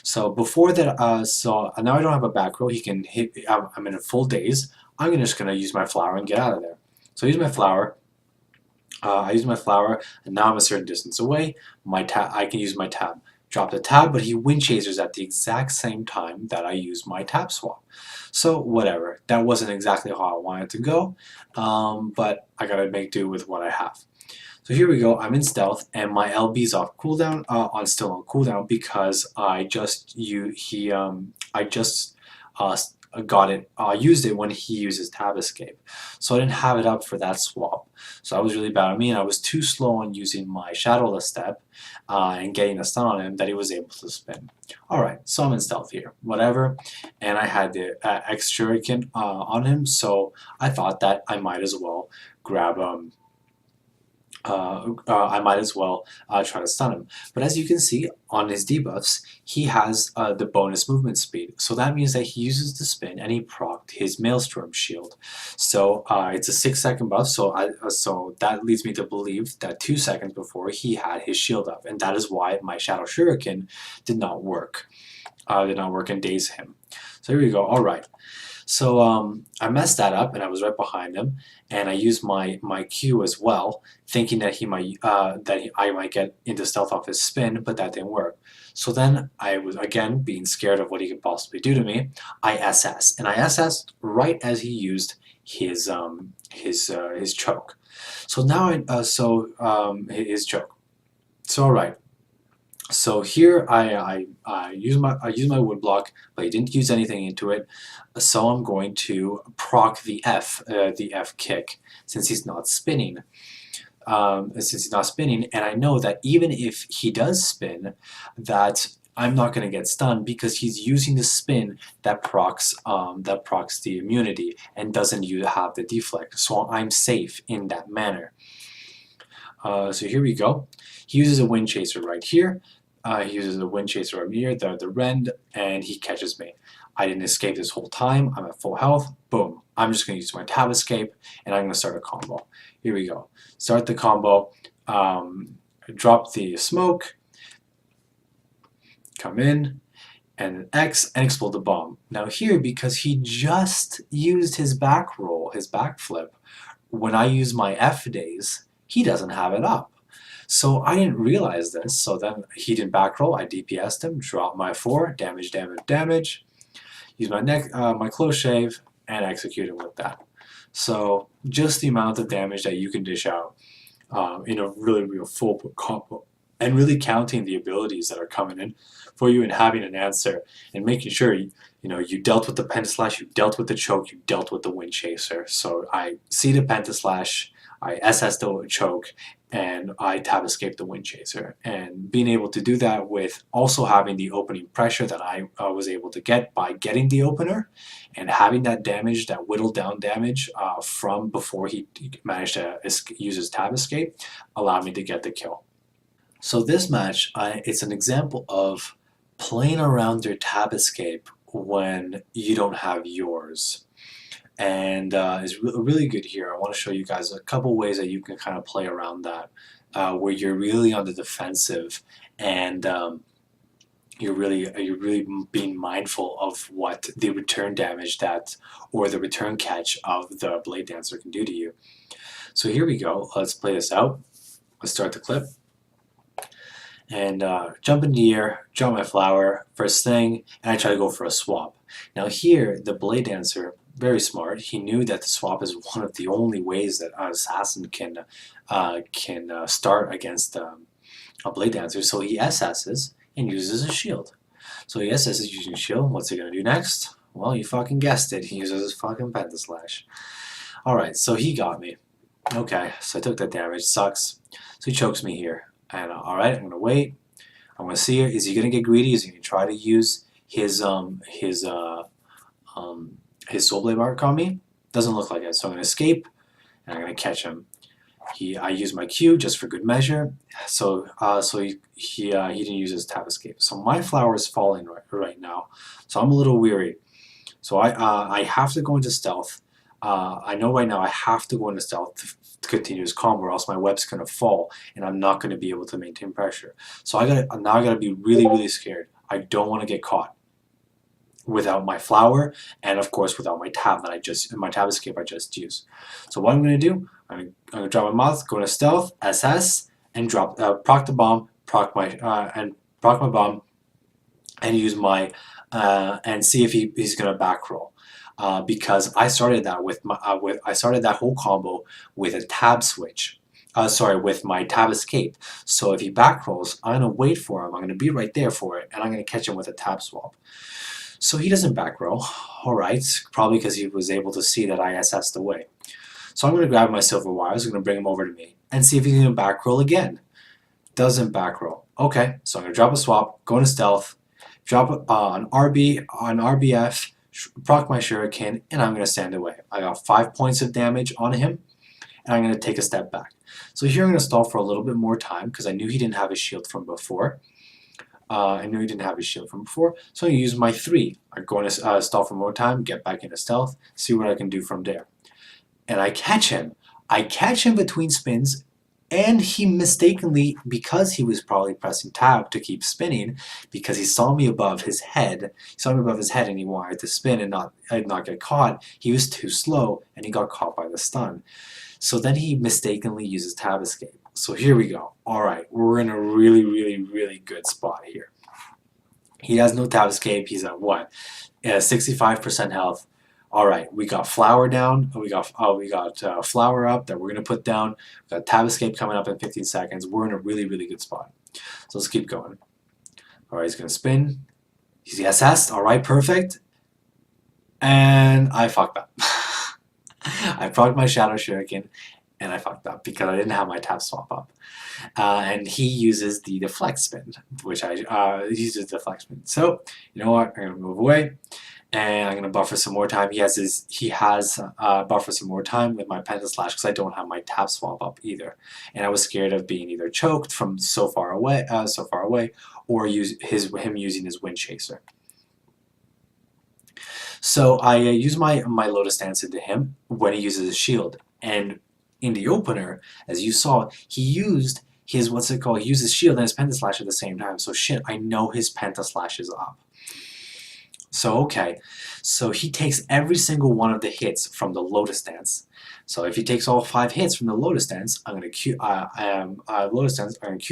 [SPEAKER 1] So before that, so now I don't have a back row. He can hit. I'm in a full daze. I'm just gonna use my flower and get out of there. So I use my flower. And now I'm a certain distance away. I can use my tab. Drop the tab, but he wind chasers at the exact same time that I use my tab swap. So whatever. That wasn't exactly how I wanted to go, but I gotta make do with what I have. So here we go, I'm in stealth, and my LB's off cooldown, still on cooldown because I just used it when he used his tab escape. So I didn't have it up for that swap. So that was really bad on me, and I was too slow on using my shadowless step and getting a stun on him that he was able to spin. Alright, so I'm in stealth here, whatever, and I had the X Shuriken on him, so I thought that I might as well grab try to stun him. But as you can see on his debuffs, he has the bonus movement speed. So that means that he uses the spin and he procced his Maelstrom shield. So it's a 6-second buff, so that leads me to believe that 2 seconds before he had his shield up. And that is why my Shadow Shuriken did not work. And daze him. So here we go, alright. So I messed that up, and I was right behind him, and I used my Q as well, thinking that I might get into stealth off his spin, but that didn't work. So then I was again being scared of what he could possibly do to me. I SS, and I SS'd right as he used his choke. So now his choke. So alright. So here I use my wood block, but I didn't use anything into it. So I'm going to proc the F kick since he's not spinning. And I know that even if he does spin, that I'm not going to get stunned because he's using the spin that procs the immunity and doesn't have the deflect. So I'm safe in that manner. So here we go. He uses a wind chaser right here. He uses a wind chaser right here, the rend, and he catches me. I didn't escape this whole time. I'm at full health. Boom. I'm just going to use my tab escape, and I'm going to start a combo. Here we go. Start the combo. Drop the smoke. Come in. And X, and explode the bomb. Now here, because he just used his back roll, his backflip, when I use my F days, he doesn't have it up. So I didn't realize this, so then he didn't back roll, I DPS'd him, dropped my 4, damage, use my close shave, and execute him with that. So just the amount of damage that you can dish out in a real full combo, and really counting the abilities that are coming in for you and having an answer, and making sure you dealt with the Pentaslash, you dealt with the choke, you dealt with the wind chaser. So I see the Pentaslash, I SS the choke, and I tab escape the wind chaser. And being able to do that with also having the opening pressure that I was able to get by getting the opener, and having that damage, that whittled down damage from before he managed to use his tab escape, allowed me to get the kill. So this match, it's an example of playing around your tab escape when you don't have yours. And it's really good here. I want to show you guys a couple ways that you can kind of play around that, where you're really on the defensive, and you're really being mindful of what the return damage or the return catch of the Blade Dancer can do to you. So here we go. Let's play this out. Let's start the clip. And jump in the air, drop my flower, first thing, and I try to go for a swap. Now here, the Blade Dancer very smart. He knew that the swap is one of the only ways that an assassin can start against a blade dancer. So he SS's and uses a shield. So he SS's using shield. What's he gonna do next? Well, you fucking guessed it. He uses his fucking pentaslash. All right, so he got me. Okay, so I took that damage. Sucks. So he chokes me here. And all right, I'm gonna wait. I'm gonna see. Is he gonna get greedy? Is he gonna try to use his soul blade arc on me? Doesn't look like it. So I'm gonna escape and I'm gonna catch him. I use my Q just for good measure. So he didn't use his tap escape. So my flower is falling right now. So I'm a little weary. So I have to go into stealth. I know right now I have to go into stealth to continue his combo, or else my web's gonna fall and I'm not gonna be able to maintain pressure. So I gotta be really scared. I don't want to get caught without my flower, and of course without my tab escape I just used. So what I'm gonna do, I'm gonna drop my mouth, go into stealth, SS, and drop proc the bomb, proc my bomb, and use my and see if he's gonna back roll. Because I started that I started that whole combo with a tab switch. With my tab escape. So if he back rolls, I'm gonna wait for him. I'm gonna be right there for it, and I'm gonna catch him with a tab swap. So he doesn't back roll. All right, probably because he was able to see that I SS'd away. So I'm gonna grab my silver wires. I'm gonna bring him over to me and see if he's gonna back roll again. Doesn't back roll. Okay, so I'm gonna drop a swap, go into stealth, drop an RBF, proc my shuriken, and I'm gonna stand away. I got 5 points of damage on him, and I'm gonna take a step back. So here I'm gonna stall for a little bit more time because I knew he didn't have his shield from before. So I'm gonna use my 3. I'm going to stall for more time, get back into stealth, see what I can do from there. And I catch him. I catch him between spins, and he mistakenly, because he was probably pressing tab to keep spinning, because he saw me above his head, and he wanted to spin and not get caught, he was too slow and he got caught by the stun. So then he mistakenly uses tab escape. So here we go. Alright, we're in a really good spot here. He has no tab escape. He's at what? 65% health. Alright, we got flower down. We got flower up that we're going to put down. We got tab escape coming up in 15 seconds. We're in a really good spot. So let's keep going. Alright, he's going to spin. He's SS'd. Alright, perfect. And I fucked up. I procced my Shadow Shuriken, and I fucked up because I didn't have my tab swap up. And he uses the deflect spin, which uses deflect spin. So, you know what? I'm going to move away, and I'm going to buffer some more time. He has buffer some more time with my pentaslash because I don't have my tab swap up either. And I was scared of being either choked from so far away, or him using his wind chaser. So I use my Lotus Dance into him when he uses his shield. And in the opener, as you saw, he used his, he used his shield and his pentaslash at the same time. So shit, I know his pentaslash is up. So okay, so he takes every single one of the hits from the Lotus Dance. So if he takes all 5 hits from the Lotus Dance, I'm gonna Q to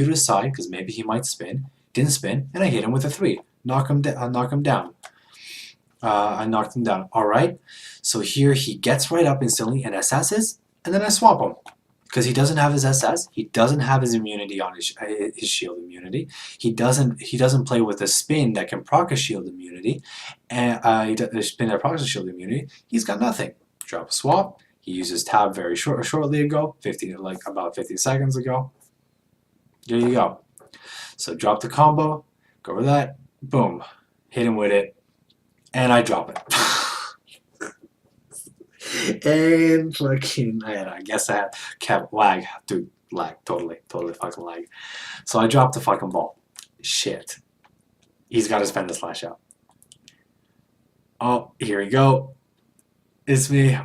[SPEAKER 1] his side because maybe he might spin. Didn't spin, and I hit him with a 3. Knock him down. I knocked him down. Alright, so here he gets right up instantly and SS's, and then I swap him. Because he doesn't have his SS, he doesn't have his immunity on his shield immunity. He doesn't play with a spin that can proc a shield immunity, and a spin that procs a shield immunity. He's got nothing. Drop a swap. He uses tab very shortly ago, about 50 seconds ago. There you go. So drop the combo, go over that, boom, hit him with it. And I drop it. And fucking, I guess I kept lag. Dude, lag. Totally fucking lag. So I dropped the fucking ball. Shit. He's got his pentaslash out. Oh, here we go. It's me.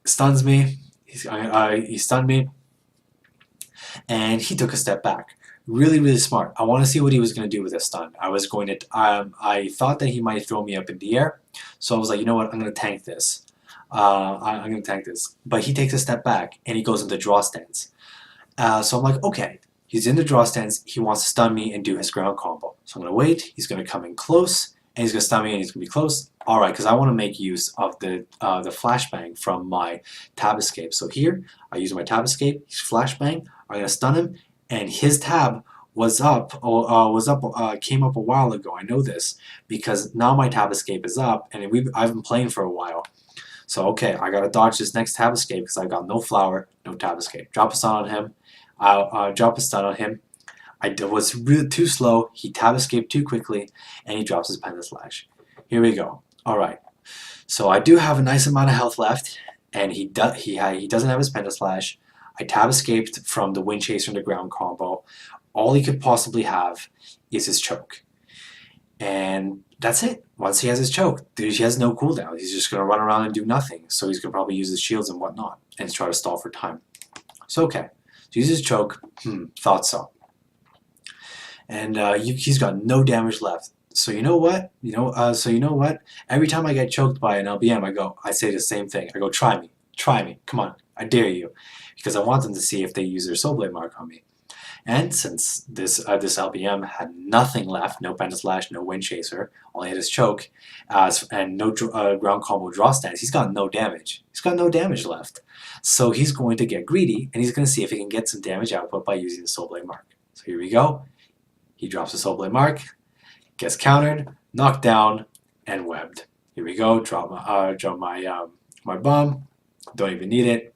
[SPEAKER 1] Stuns me. He stunned me. And he took a step back. Really smart. I want to see what he was going to do with this stun. I thought that he might throw me up in the air, so I was like, you know what, I'm going to tank this. I'm going to tank this. But he takes a step back and he goes into draw stance. So I'm like, okay, he's in the draw stance. He wants to stun me and do his ground combo. So I'm going to wait. He's going to come in close, and he's going to stun me, and he's going to be close. Alright, because I want to make use of the flashbang from my tab escape. So here, I use my tab escape, he's flashbang, I'm going to stun him, and his tab came up a while ago. I know this because now my tab escape is up, and I've been playing for a while. So okay, I gotta dodge this next tab escape because I got no flower, no tab escape. Drop a stun on him. I'll drop a stun on him. I was really too slow. He tab escaped too quickly, and he drops his Pentaslash. Here we go. All right. So I do have a nice amount of health left, and he doesn't have his Pentaslash. I tab escaped from the Wind Chaser and the ground combo. All he could possibly have is his choke. And that's it. Once he has his choke, he has no cooldown. He's just going to run around and do nothing. So he's going to probably use his shields and whatnot and try to stall for time. So okay. So use his choke. Thought so. And he's got no damage left. So you know what? Every time I get choked by an LBM, I say the same thing. I go, try me. Try me. Come on. I dare you. Because I want them to see if they use their Soul Blade mark on me. And since this LBM had nothing left, no Pentaslash, no Wind Chaser, all he had his choke, and no ground combo draw stance, he's got no damage. He's got no damage left. So he's going to get greedy, and he's going to see if he can get some damage output by using the Soul Blade mark. So here we go. He drops the Soul Blade mark, gets countered, knocked down, and webbed. Here we go. Drop my bomb. Don't even need it.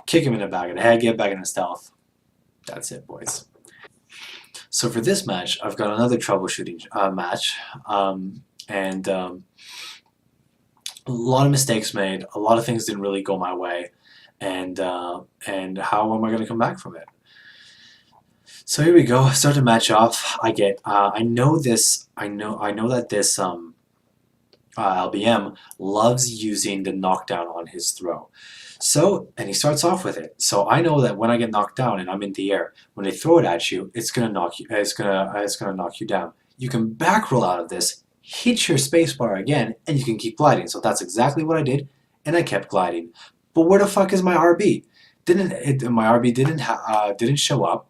[SPEAKER 1] Kick him in the back of the head. Get back into stealth. That's it, boys. So for this match, I've got another troubleshooting match, and a lot of mistakes made. A lot of things didn't really go my way, and how am I going to come back from it? So here we go. Start the match off. I know that this LBM loves using the knockdown on his throw. So, and he starts off with it. So I know that when I get knocked down and I'm in the air, when they throw it at you, it's gonna knock you. It's gonna knock you down. You can back roll out of this, hit your spacebar again, and you can keep gliding. So that's exactly what I did, and I kept gliding. But where the fuck is my RB? My RB didn't show up,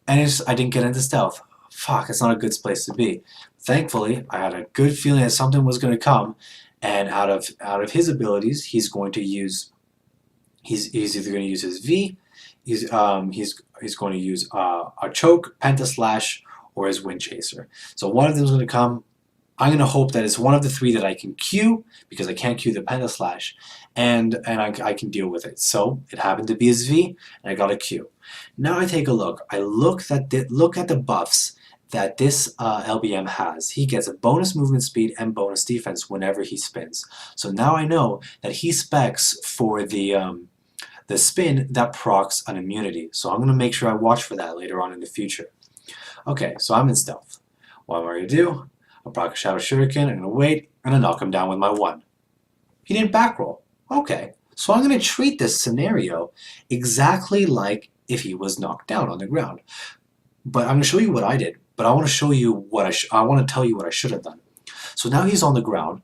[SPEAKER 1] and I didn't get into stealth. Fuck, it's not a good place to be. Thankfully, I had a good feeling that something was going to come, and out of his abilities, he's going to use. He's either going to use his V, he's going to use a choke, Pentaslash, or his Wind Chaser. So one of them is going to come. I'm going to hope that it's one of the three that I can Q, because I can't Q the Pentaslash, and I can deal with it. So it happened to be his V, and I got a Q. Now I take a look. I look at the buffs that this LBM has. He gets a bonus movement speed and bonus defense whenever he spins. So now I know that he specs for the spin that procs an immunity. So I'm going to make sure I watch for that later on in the future. Okay, so I'm in stealth. What am I going to do? I'll proc a Shadow Shuriken, I'm going to wait, and I knock him down with my 1. He didn't back roll. Okay, so I'm going to treat this scenario exactly like if he was knocked down on the ground. But I'm going to show you what I did, but I want to show you what I want to tell you what I should have done. So now he's on the ground.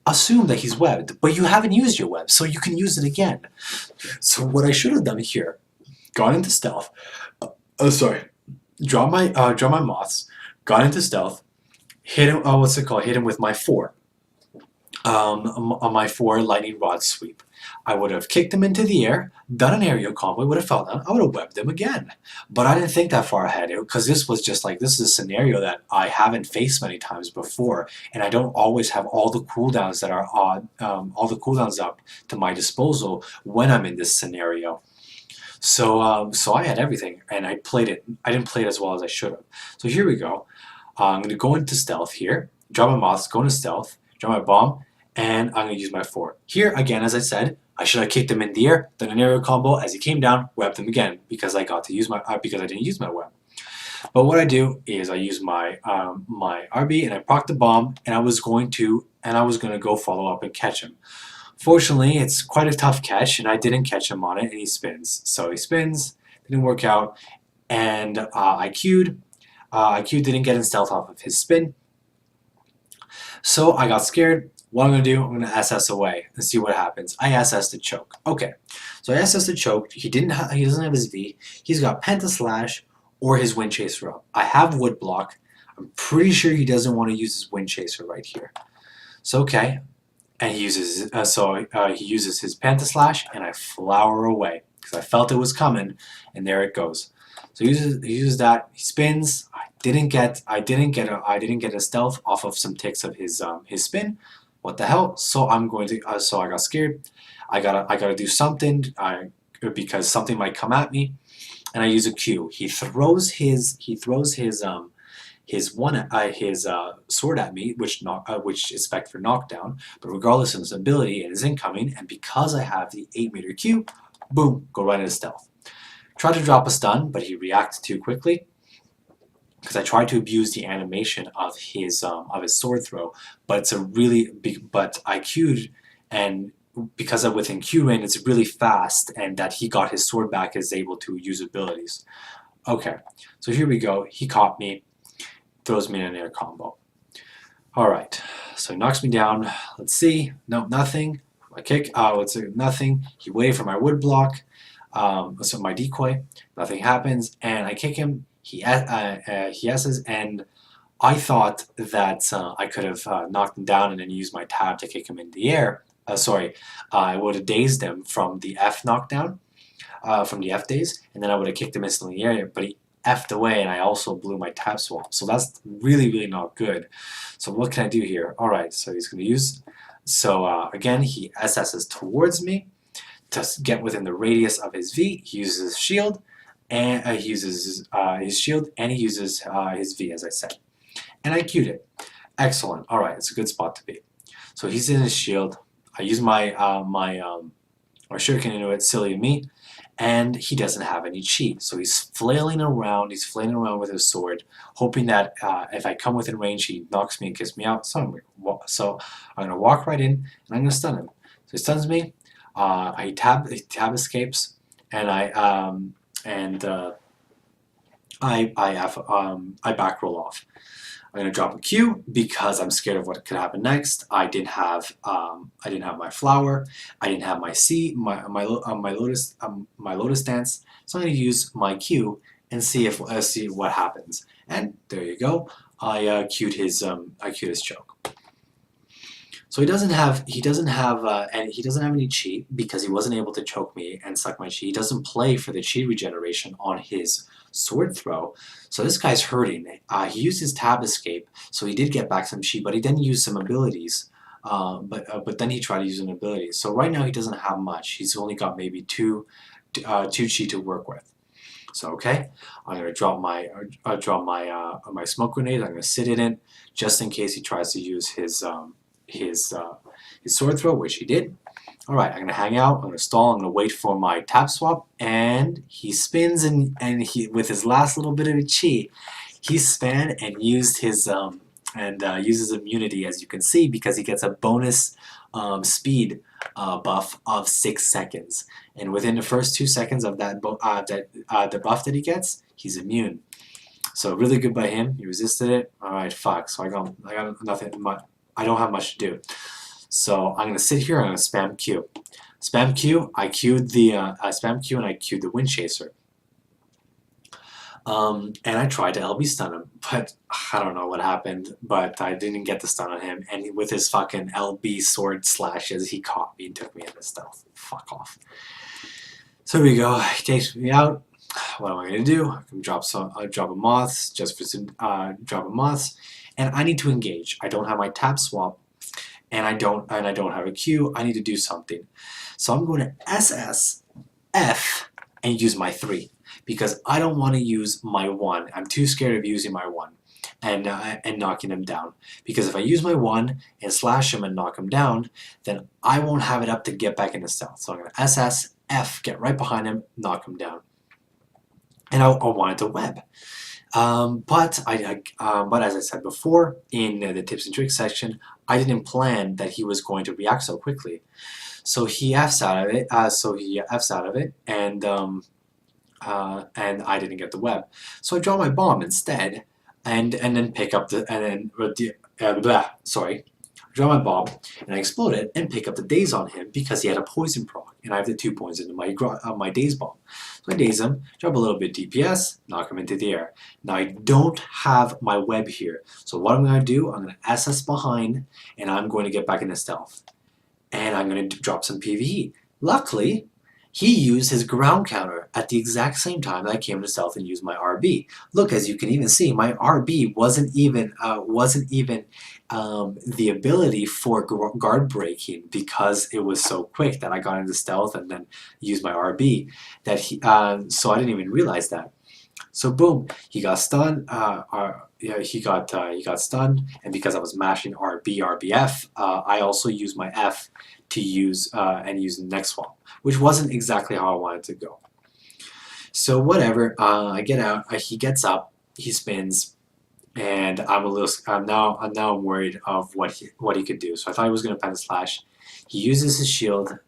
[SPEAKER 1] Assume that he's webbed, but you haven't used your web, so you can use it again. So what I should have done here, gone into stealth. Draw my moths, got into stealth, hit him. Hit him with my 4. On my 4 lightning rod sweep. I would have kicked him into the air, done an aerial combo, would have fell down, I would have webbed him again. But I didn't think that far ahead, because this is a scenario that I haven't faced many times before, and I don't always have all the cooldowns that are up to my disposal when I'm in this scenario. So I had everything, and I didn't play it as well as I should have. So here we go. I'm going to go into stealth here, draw my moths, go into stealth, draw my bomb, and I'm going to use my 4. Here, again, as I said, I should have kicked him in the air, done an aerial combo. As he came down, webbed him again, because I didn't use my web. But what I do is I use my my RB, and I proc the bomb, and I was going to go follow up and catch him. Fortunately, it's quite a tough catch, and I didn't catch him on it, and he spins. So he spins, didn't work out, and I Q'd. Didn't get in stealth off of his spin. So I got scared. What I'm going to do, I'm going to SS away and see what happens. I SS the choke. Okay, so I SS the choke. He doesn't have his V. He's got Pentaslash or his Wind Chaser up. I have Wood Block. I'm pretty sure he doesn't want to use his Wind Chaser right here. So okay, and he uses he uses his Pentaslash, and I flower away because I felt it was coming, and there it goes. So he uses that. He spins. I didn't get a stealth off of some ticks of his spin. What the hell? So I'm going to so I got scared. I gotta do something. Because something might come at me, and I use a Q. He throws his sword at me, which is spec for knockdown. But regardless of his ability, it is incoming, and because I have the 8-meter Q, boom, go right into stealth. Tried to drop a stun, but he reacted too quickly because I tried to abuse the animation of his sword throw. But it's a really big. But I Q'd, and because I'm within Q range, it's really fast, and that he got his sword back is able to use abilities. Okay, so here we go. He caught me, throws me in an air combo. Alright, so he knocks me down. Let's see. No, nothing. I kick. Let's see, nothing. He waited for my wood block. So my decoy. Nothing happens, and I kick him. He S's, and I thought that I could have knocked him down and then used my tab to kick him in the air. I would have dazed him from the F knockdown, from the F daze, and then I would have kicked him instantly in the air, but he F'd away, and I also blew my tab swap. So that's really, really not good. So what can I do here? Alright, so he's going to use... So again, he SS's towards me to get within the radius of his V. He uses his shield, and he uses his shield, and he uses his V, as I said. And I Q'd it. Excellent. Alright, it's a good spot to be. So he's in his shield. I use my shuriken into it, silly of me, and he doesn't have any chi. So he's flailing around with his sword, hoping that if I come within range, he knocks me and kicks me out. So I'm going to walk right in, and I'm going to stun him. So he stuns me, he tab escapes, and I back roll off. I'm going to drop a Q because I'm scared of what could happen next. I didn't have my flower. I didn't have my C, my lotus dance. So I'm going to use my Q and see what happens. And there you go. I Q'd his choke. So he doesn't have any chi because he wasn't able to choke me and suck my chi. He doesn't play for the chi regeneration on his sword throw. So this guy's hurting. He used his tab escape, so he did get back some chi, but he didn't use some abilities. But then he tried to use an ability. So right now he doesn't have much. He's only got maybe two chi to work with. So okay, I'm gonna drop my smoke grenade. I'm gonna sit in it just in case he tries to use his sword throw, which he did. Alright, I'm going to hang out, I'm going to stall, I'm going to wait for my tab swap, and he spins, and he, with his last little bit of chi, he span and used his uses immunity, as you can see, because he gets a bonus speed buff of 6 seconds. And within the first 2 seconds of the buff that he gets, he's immune. So really good by him. He resisted it. Alright, fuck. So I got nothing. I don't have much to do. So I'm going to sit here and I'm going to spam Q. Spam Q, I queued the spam Q and I queued the Wind Chaser. And I tried to LB stun him, but I don't know what happened, but I didn't get the stun on him, and with his fucking LB sword slashes, he caught me and took me into stealth. Fuck off. So here we go, he takes me out. What am I going to do? I can drop a moths, just for some, drop a moths, and I need to engage. I don't have my tab swap, and I don't have a Q. I need to do something. So I'm going to SS F and use my 3 because I don't want to use my 1. I'm too scared of using my 1 and knocking him down, because if I use my 1 and slash him and knock him down, then I won't have it up to get back into stealth. So I'm going to SS F, get right behind him, knock him down, and I wanted to web. But as I said before in the tips and tricks section, I didn't plan that he was going to react so quickly. So he F's out of it. And I didn't get the web. So I draw my bomb instead, and then pick up the draw my bomb and I explode it and pick up the daze on him because he had a poison proc, and I have the 2 points into my daze bomb. So I daze him, drop a little bit DPS, knock him into the air. Now I don't have my web here, so what I'm going to do, I'm going to SS behind, and I'm going to get back into stealth. and I'm going to drop some PvE. Luckily, he used his ground counter at the exact same time that I came to stealth and used my RB. Look, as you can even see, my RB wasn't even the ability for guard breaking, because it was so quick that I got into stealth and then used my RB. So I didn't even realize that. So boom, he got stunned. He got stunned, and because I was mashing RBF, I also used my F to use the next swap, which wasn't exactly how I wanted to go. So whatever, I get out. He gets up, he spins, and I'm now worried of what he could do. So I thought he was going to Penta Slash. He uses his shield.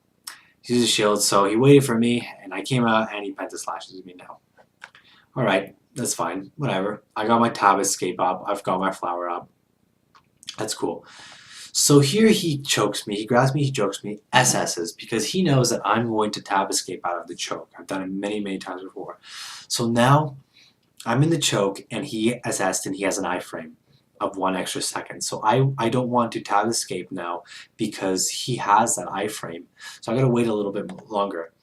[SPEAKER 1] So he waited for me, and I came out, and he Penta Slashes me now. Alright, that's fine, whatever. I got my tab escape up, I've got my flower up. That's cool. So here he chokes me, he grabs me, he chokes me, SS's, because he knows that I'm going to tab escape out of the choke. I've done it many, many times before. So now I'm in the choke, and he SS'd, and he has an iframe of 1 extra second. So I don't want to tab escape now because he has that iframe. So I gotta wait a little bit longer.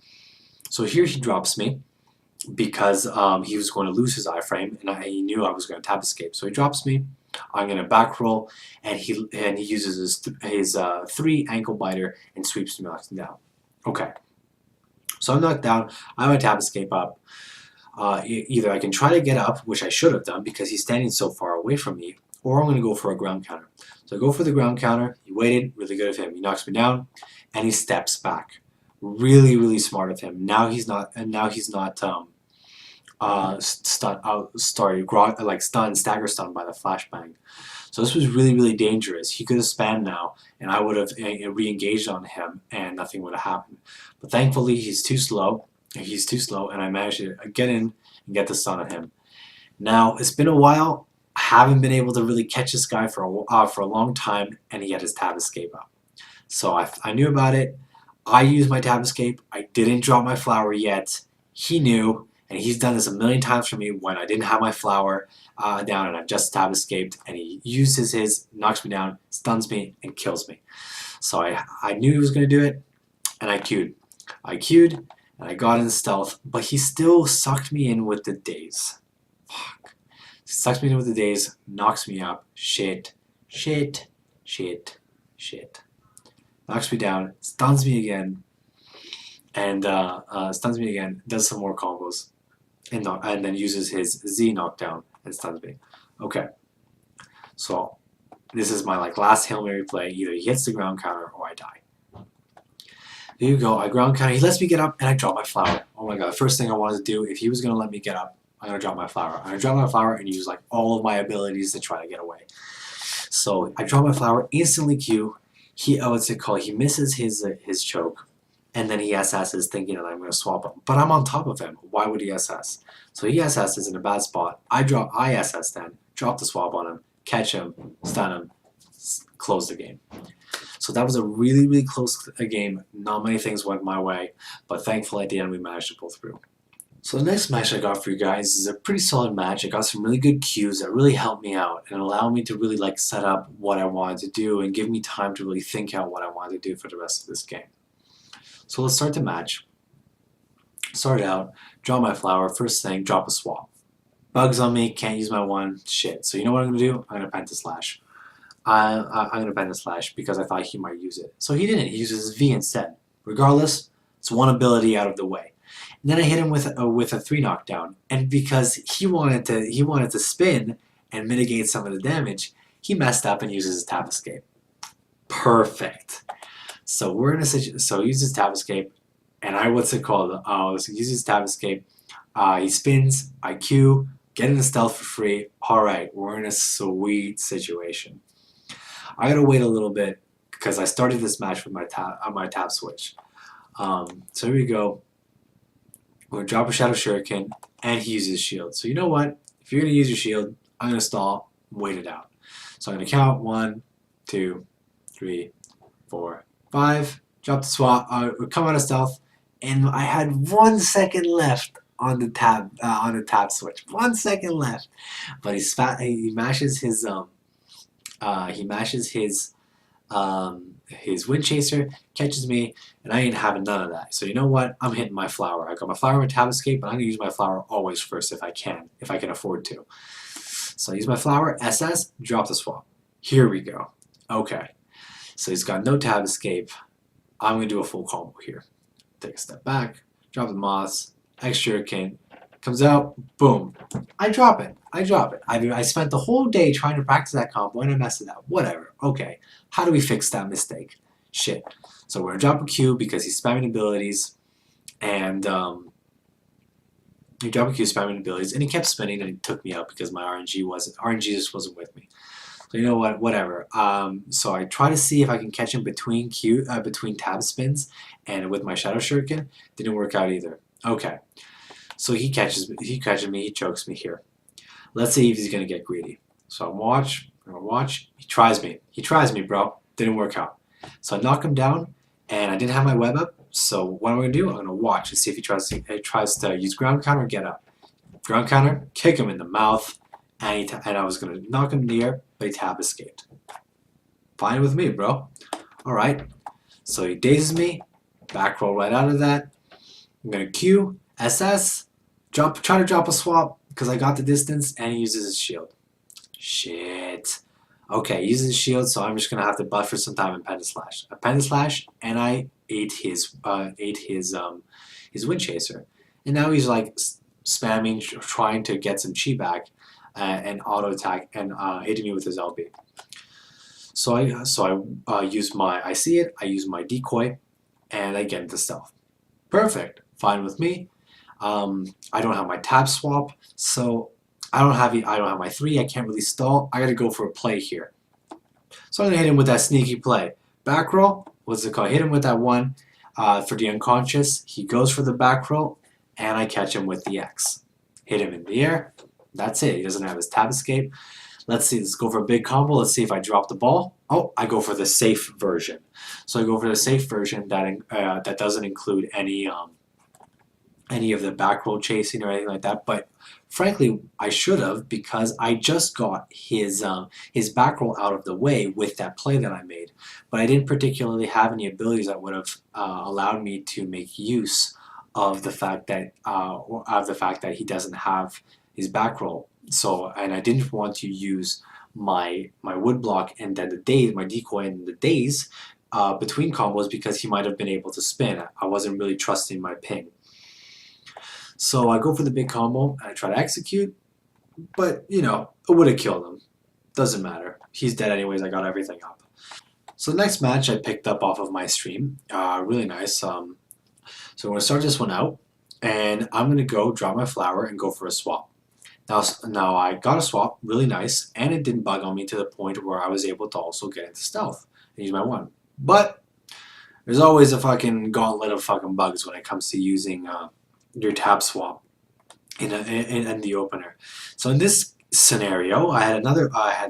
[SPEAKER 1] So here he drops me, because he was going to lose his iframe, and he knew I was going to tab escape. So he drops me. I'm going to back roll, and he uses his 3 ankle biter and sweeps me, knocks him down. Okay. So I'm knocked down. I have my tab escape up. Either I can try to get up, which I should have done because he's standing so far away from me, or I'm going to go for a ground counter. So I go for the ground counter. He waited. Really good of him. He knocks me down, and he steps back. Really, really smart of him. Now he's not stagger stunned by the flashbang. So this was really, really dangerous. He could have spammed now, and I would have re-engaged on him, and nothing would have happened. But thankfully, he's too slow, and I managed to get in and get the stun on him. Now, it's been a while. I haven't been able to really catch this guy for a long time, and he had his tab escape up. So I knew about it. I used my tab escape. I didn't drop my flower yet. He knew, and he's done this a million times for me when I didn't have my flower down and I've just tab escaped, and he uses his, knocks me down, stuns me, and kills me. So I knew he was going to do it, and I queued. And I got in stealth, but he still sucked me in with the daze. Fuck. He sucks me in with the daze, knocks me up, shit. Knocks me down, stuns me again, and does some more combos, and then uses his Z knockdown and stuns me. Okay, so this is my last Hail Mary play. Either he hits the ground counter or I die. There you go, I ground counter, he lets me get up, and I drop my flower. Oh my god, the first thing I wanted to do, if he was going to let me get up, I'm going to drop my flower. I'm going to drop my flower and use all of my abilities to try to get away. So I drop my flower, instantly Q. He misses his choke, and then he SS's thinking that I'm going to swap him. But I'm on top of him. Why would he SS? So he SS's in a bad spot. I SS then, drop the swap on him, catch him, stun him, close the game. So that was a really, really close game. Not many things went my way, but thankfully at the end we managed to pull through. So the next match I got for you guys is a pretty solid match. I got some really good cues that really helped me out and allowed me to really set up what I wanted to do and give me time to really think out what I wanted to do for the rest of this game. So let's start the match. Start out, draw my flower, first thing, drop a swap. Bugs on me, can't use my one, shit. So you know what I'm going to do? I'm going to Penta Slash. I'm going to Penta Slash because I thought he might use it. So he didn't, he uses his V instead. Regardless, it's one ability out of the way. And then I hit him with a 3 knockdown, and because he wanted to spin and mitigate some of the damage, he messed up and uses his tab escape. Perfect. So we're in a situation. So he uses tab escape, and so he uses tab escape. He spins. I Q, get into stealth for free. All right, we're in a sweet situation. I gotta wait a little bit because I started this match with my tab switch. So here we go. We're going to drop a Shadow Shuriken, and he uses shield. So you know what? If you're going to use your shield, I'm going to stall, wait it out. So I'm going to count 1, 2, 3, 4, 5. Drop the swap, come out of stealth, and I had 1 second left on the tab switch. 1 second left, but he mashes his His wind chaser catches me, and I ain't having none of that. So you know what? I'm hitting my flower. I got my flower and tab escape, but I'm gonna use my flower always first if I can afford to. So I use my flower, SS, drop the swap. Here we go. Okay. So he's got no tab escape. I'm gonna do a full combo here. Take a step back, drop the moss, extra hurricane, comes out, boom. I drop it. I spent the whole day trying to practice that combo and I messed it up. Whatever. Okay. How do we fix that mistake? Shit. So we're gonna drop a Q because he's spamming abilities, and he dropped a Q spamming abilities, and he kept spinning and he took me out because my RNG just wasn't with me. So you know what? Whatever. So I try to see if I can catch him between between tab spins, and with my Shadow Shuriken, didn't work out either. Okay. So he catches me, he chokes me here. Let's see if he's gonna get greedy. So I'm gonna watch. He tries me, bro. Didn't work out. So I knock him down, and I didn't have my web up. So what am I gonna do? I'm gonna watch and see if he tries to use ground counter or get up. Ground counter, kick him in the mouth, and I was gonna knock him in the air, but he tab escaped. Fine with me, bro. All right. So he dazes me, back roll right out of that. I'm gonna Q, SS, try to drop a swap because I got the distance, and he uses his shield. Shit. Okay, he uses his shield, so I'm just gonna have to buffer some time and Penta Slash. I Penta Slash, and I ate his wind chaser, and now he's like spamming, trying to get some chi back, and auto attack and hitting me with his LB. So I use I see it. I use my decoy, and I get into stealth. Perfect. Fine with me. I don't have my tab swap, so I don't have my 3. I can't really stall. I gotta go for a play here. So I'm gonna hit him with that sneaky play. Back roll. What's it called? Hit him with that 1 for the unconscious. He goes for the back roll, and I catch him with the X. Hit him in the air. That's it. He doesn't have his tab escape. Let's see. Let's go for a big combo. Let's see if I drop the ball. Oh, I go for the safe version. So I go for the safe version that doesn't include any of the back roll chasing or anything like that. But frankly, I should have, because I just got his back roll out of the way with that play that I made. But I didn't particularly have any abilities that would have allowed me to make use of the fact that he doesn't have his back roll. So, and I didn't want to use my wood block and then my decoy and the daze between combos, because he might have been able to spin. I wasn't really trusting my ping. So I go for the big combo and I try to execute, but you know, it would have killed him. Doesn't matter. He's dead anyways. I got everything up. So the next match I picked up off of my stream. Really nice. So I'm gonna start this one out, and I'm gonna go drop my flower and go for a swap. Now I got a swap, really nice, and it didn't bug on me to the point where I was able to also get into stealth and use my 1. But there's always a fucking gauntlet of fucking bugs when it comes to using your tab swap in the opener. So in this scenario, I had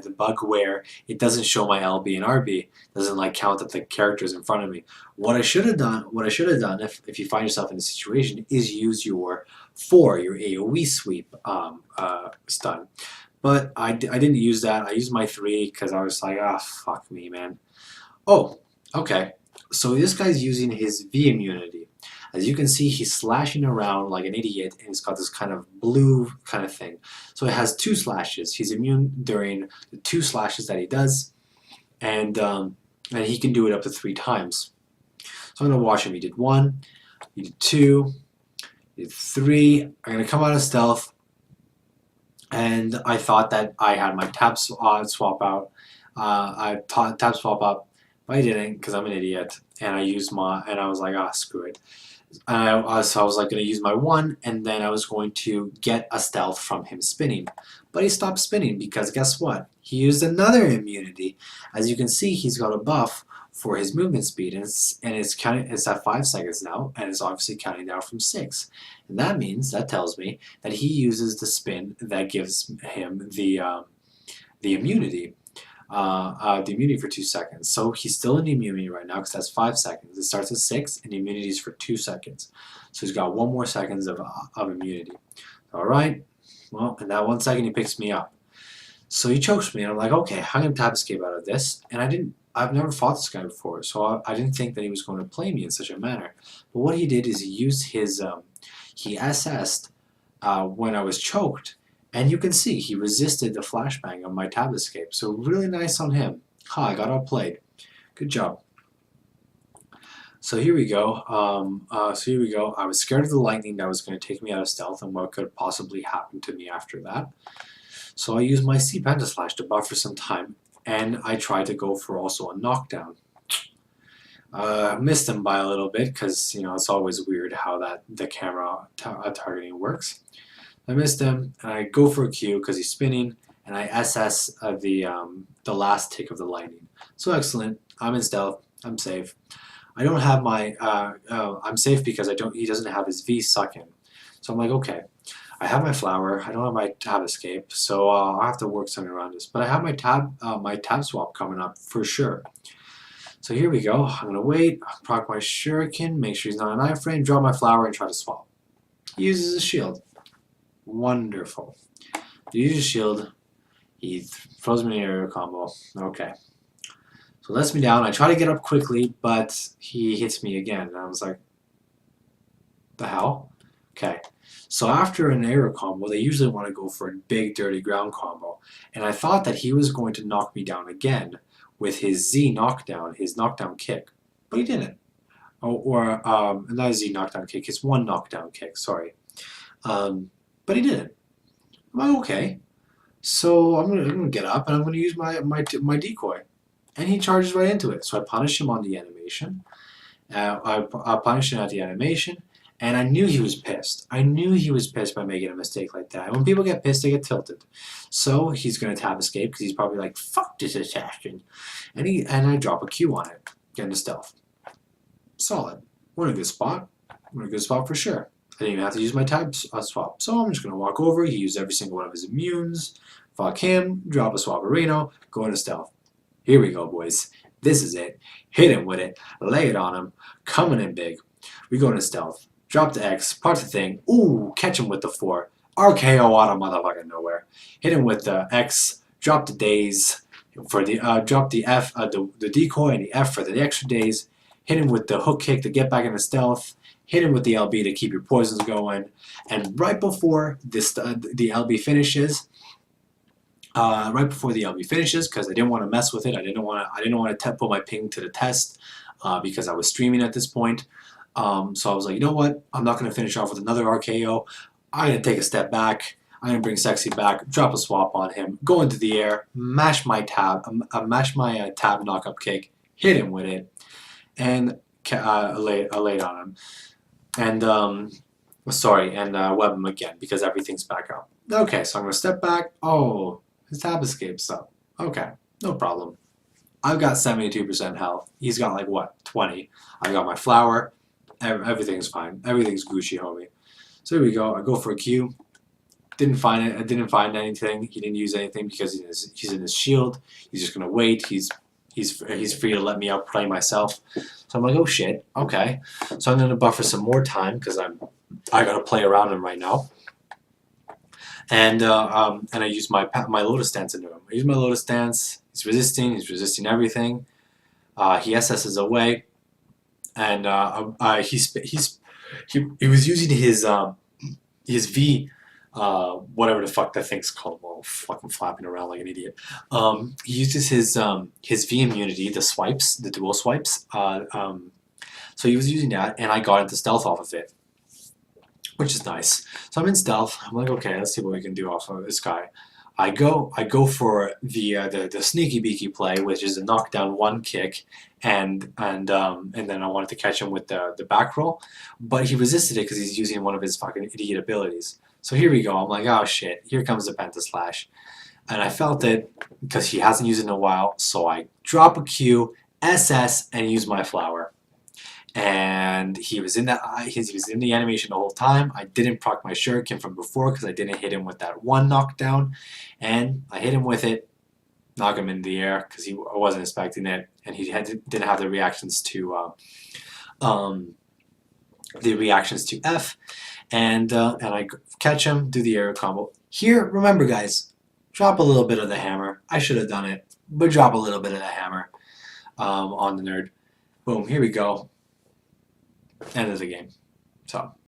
[SPEAKER 1] the bug where it doesn't show my LB and RB, doesn't like count up the characters in front of me. What I should have done if you find yourself in a situation, is use your 4, your AoE sweep stun. But I didn't use that. I used my 3 because I was like, fuck me, man. Oh, okay. So this guy's using his V immunity. As you can see, he's slashing around like an idiot, and he's got this kind of blue kind of thing. So it has 2 slashes. He's immune during the 2 slashes that he does, and he can do it up to 3 times. So I'm gonna watch him. He did 1, he did 2, he did 3. I'm gonna come out of stealth, and I thought that I had my tab swap out. Tab swap up, but I didn't because I'm an idiot, and I was like, screw it. So I was like going to use my 1, and then I was going to get a stealth from him spinning. But he stopped spinning because guess what? He used another immunity. As you can see, he's got a buff for his movement speed, and it's at 5 seconds now, and it's obviously counting down from 6. And that tells me that he uses the spin that gives him the immunity. The immunity for 2 seconds. So he's still in the immunity right now because that's 5 seconds. It starts at 6 and the immunity is for 2 seconds. So he's got 1 more seconds of immunity. Alright, well, in that 1 second he picks me up. So he chokes me and I'm like, okay, I'm going to tab escape out of this. And I've never fought this guy before, so I didn't think that he was going to play me in such a manner. But what he did is he used his, he SS'd when I was choked, and you can see he resisted the flashbang of my tab escape. So really nice on him. Ha, I got outplayed. Good job. So here we go. I was scared of the lightning that was going to take me out of stealth and what could possibly happen to me after that. So I used my C Pentaslash to buffer some time, and I tried to go for also a knockdown. Missed him by a little bit because it's always weird how the camera targeting works. I missed him, and I go for a Q because he's spinning, and I SS the last tick of the lightning. So excellent. I'm in stealth. I'm safe. I don't have my. I'm safe because he doesn't have his V suck in. So I'm like, okay. I have my flower. I don't have my tab escape, so I'll have to work something around this. But I have my tab swap coming up for sure. So here we go. I'm gonna wait, proc my shuriken, make sure he's not an iframe, draw my flower, and try to swap. He uses a shield. Wonderful. He uses a shield. He throws me an aerial combo. Okay. So lets me down. I try to get up quickly, but he hits me again. And I was like, the hell? Okay. So after an aerial combo, they usually want to go for a big dirty ground combo. And I thought that he was going to knock me down again with his Z knockdown, his knockdown kick. But he didn't. Not a Z knockdown kick, his one knockdown kick, sorry. But he didn't. I'm like, okay. So I'm gonna get up and I'm gonna use my decoy. And he charges right into it. So I punish him on the animation. I punish him at the animation. And I knew he was pissed. I knew he was pissed by making a mistake like that. And when people get pissed, they get tilted. So he's going to tab escape because he's probably like, fuck this assassin. And I drop a Q on it. Get into stealth. Solid. We're in a good spot. We're in a good spot for sure. I didn't even have to use my tab swap. So I'm just going to walk over. He used every single one of his immunes. Fuck him. Drop a Swapperino. Go into stealth. Here we go, boys. This is it. Hit him with it. Lay it on him. Coming in big. We go into stealth. Drop the X, part the thing, ooh, catch him with the 4, RKO out of motherfucking nowhere. Hit him with the X, drop the daze, for the drop the F, the decoy and the F for the extra daze. Hit him with the hook kick to get back into stealth. Hit him with the LB to keep your poisons going. And right before the LB finishes, because I didn't want to mess with it, I didn't want to put my ping to the test because I was streaming at this point. So I was like, you know what? I'm not going to finish off with another RKO. I'm going to take a step back. I'm going to bring Sexy back, drop a swap on him, go into the air, mash my tab knock-up kick, hit him with it, and lay it on him. And, web him again because everything's back up. Okay, so I'm going to step back. Oh, his tab escape's up. Okay, no problem. I've got 72% health. He's got like, what, 20. I got my flower. Everything's fine. Everything's Gucci, homie. So here we go. I go for a Q. Didn't find it. I didn't find anything. He didn't use anything because he's in his shield. He's just gonna wait. He's free to let me outplay myself. So I'm like, oh shit. Okay. So I'm gonna buffer some more time because I gotta play around him right now. And I use my Lotus Dance into him. I use my Lotus Dance. He's resisting. He's resisting everything. He SS's away. And he was using his V, whatever the fuck that thing's called, well, fucking flapping around like an idiot. He uses his V immunity, the swipes, the dual swipes. So he was using that, and I got into stealth off of it, which is nice. So I'm in stealth. I'm like, okay, let's see what we can do off of this guy. I go for the sneaky beaky play, which is a knockdown 1 kick, and then I wanted to catch him with the back roll, but he resisted it because he's using one of his fucking idiot abilities. So here we go. I'm like, oh shit, here comes the Pentaslash, and I felt it because he hasn't used it in a while. So I drop a Q, SS, and use my flower. And he was in the animation the whole time. I didn't proc my shuriken from before because I didn't hit him with that 1 knockdown, and I hit him with it, knock him in the air because I wasn't expecting it, and he didn't have the reactions to F, and I catch him, do the aerial combo. Here, remember guys, drop a little bit of the hammer. I should have done it, but drop a little bit of the hammer. on the nerd. Boom, here we go. End of the game. So.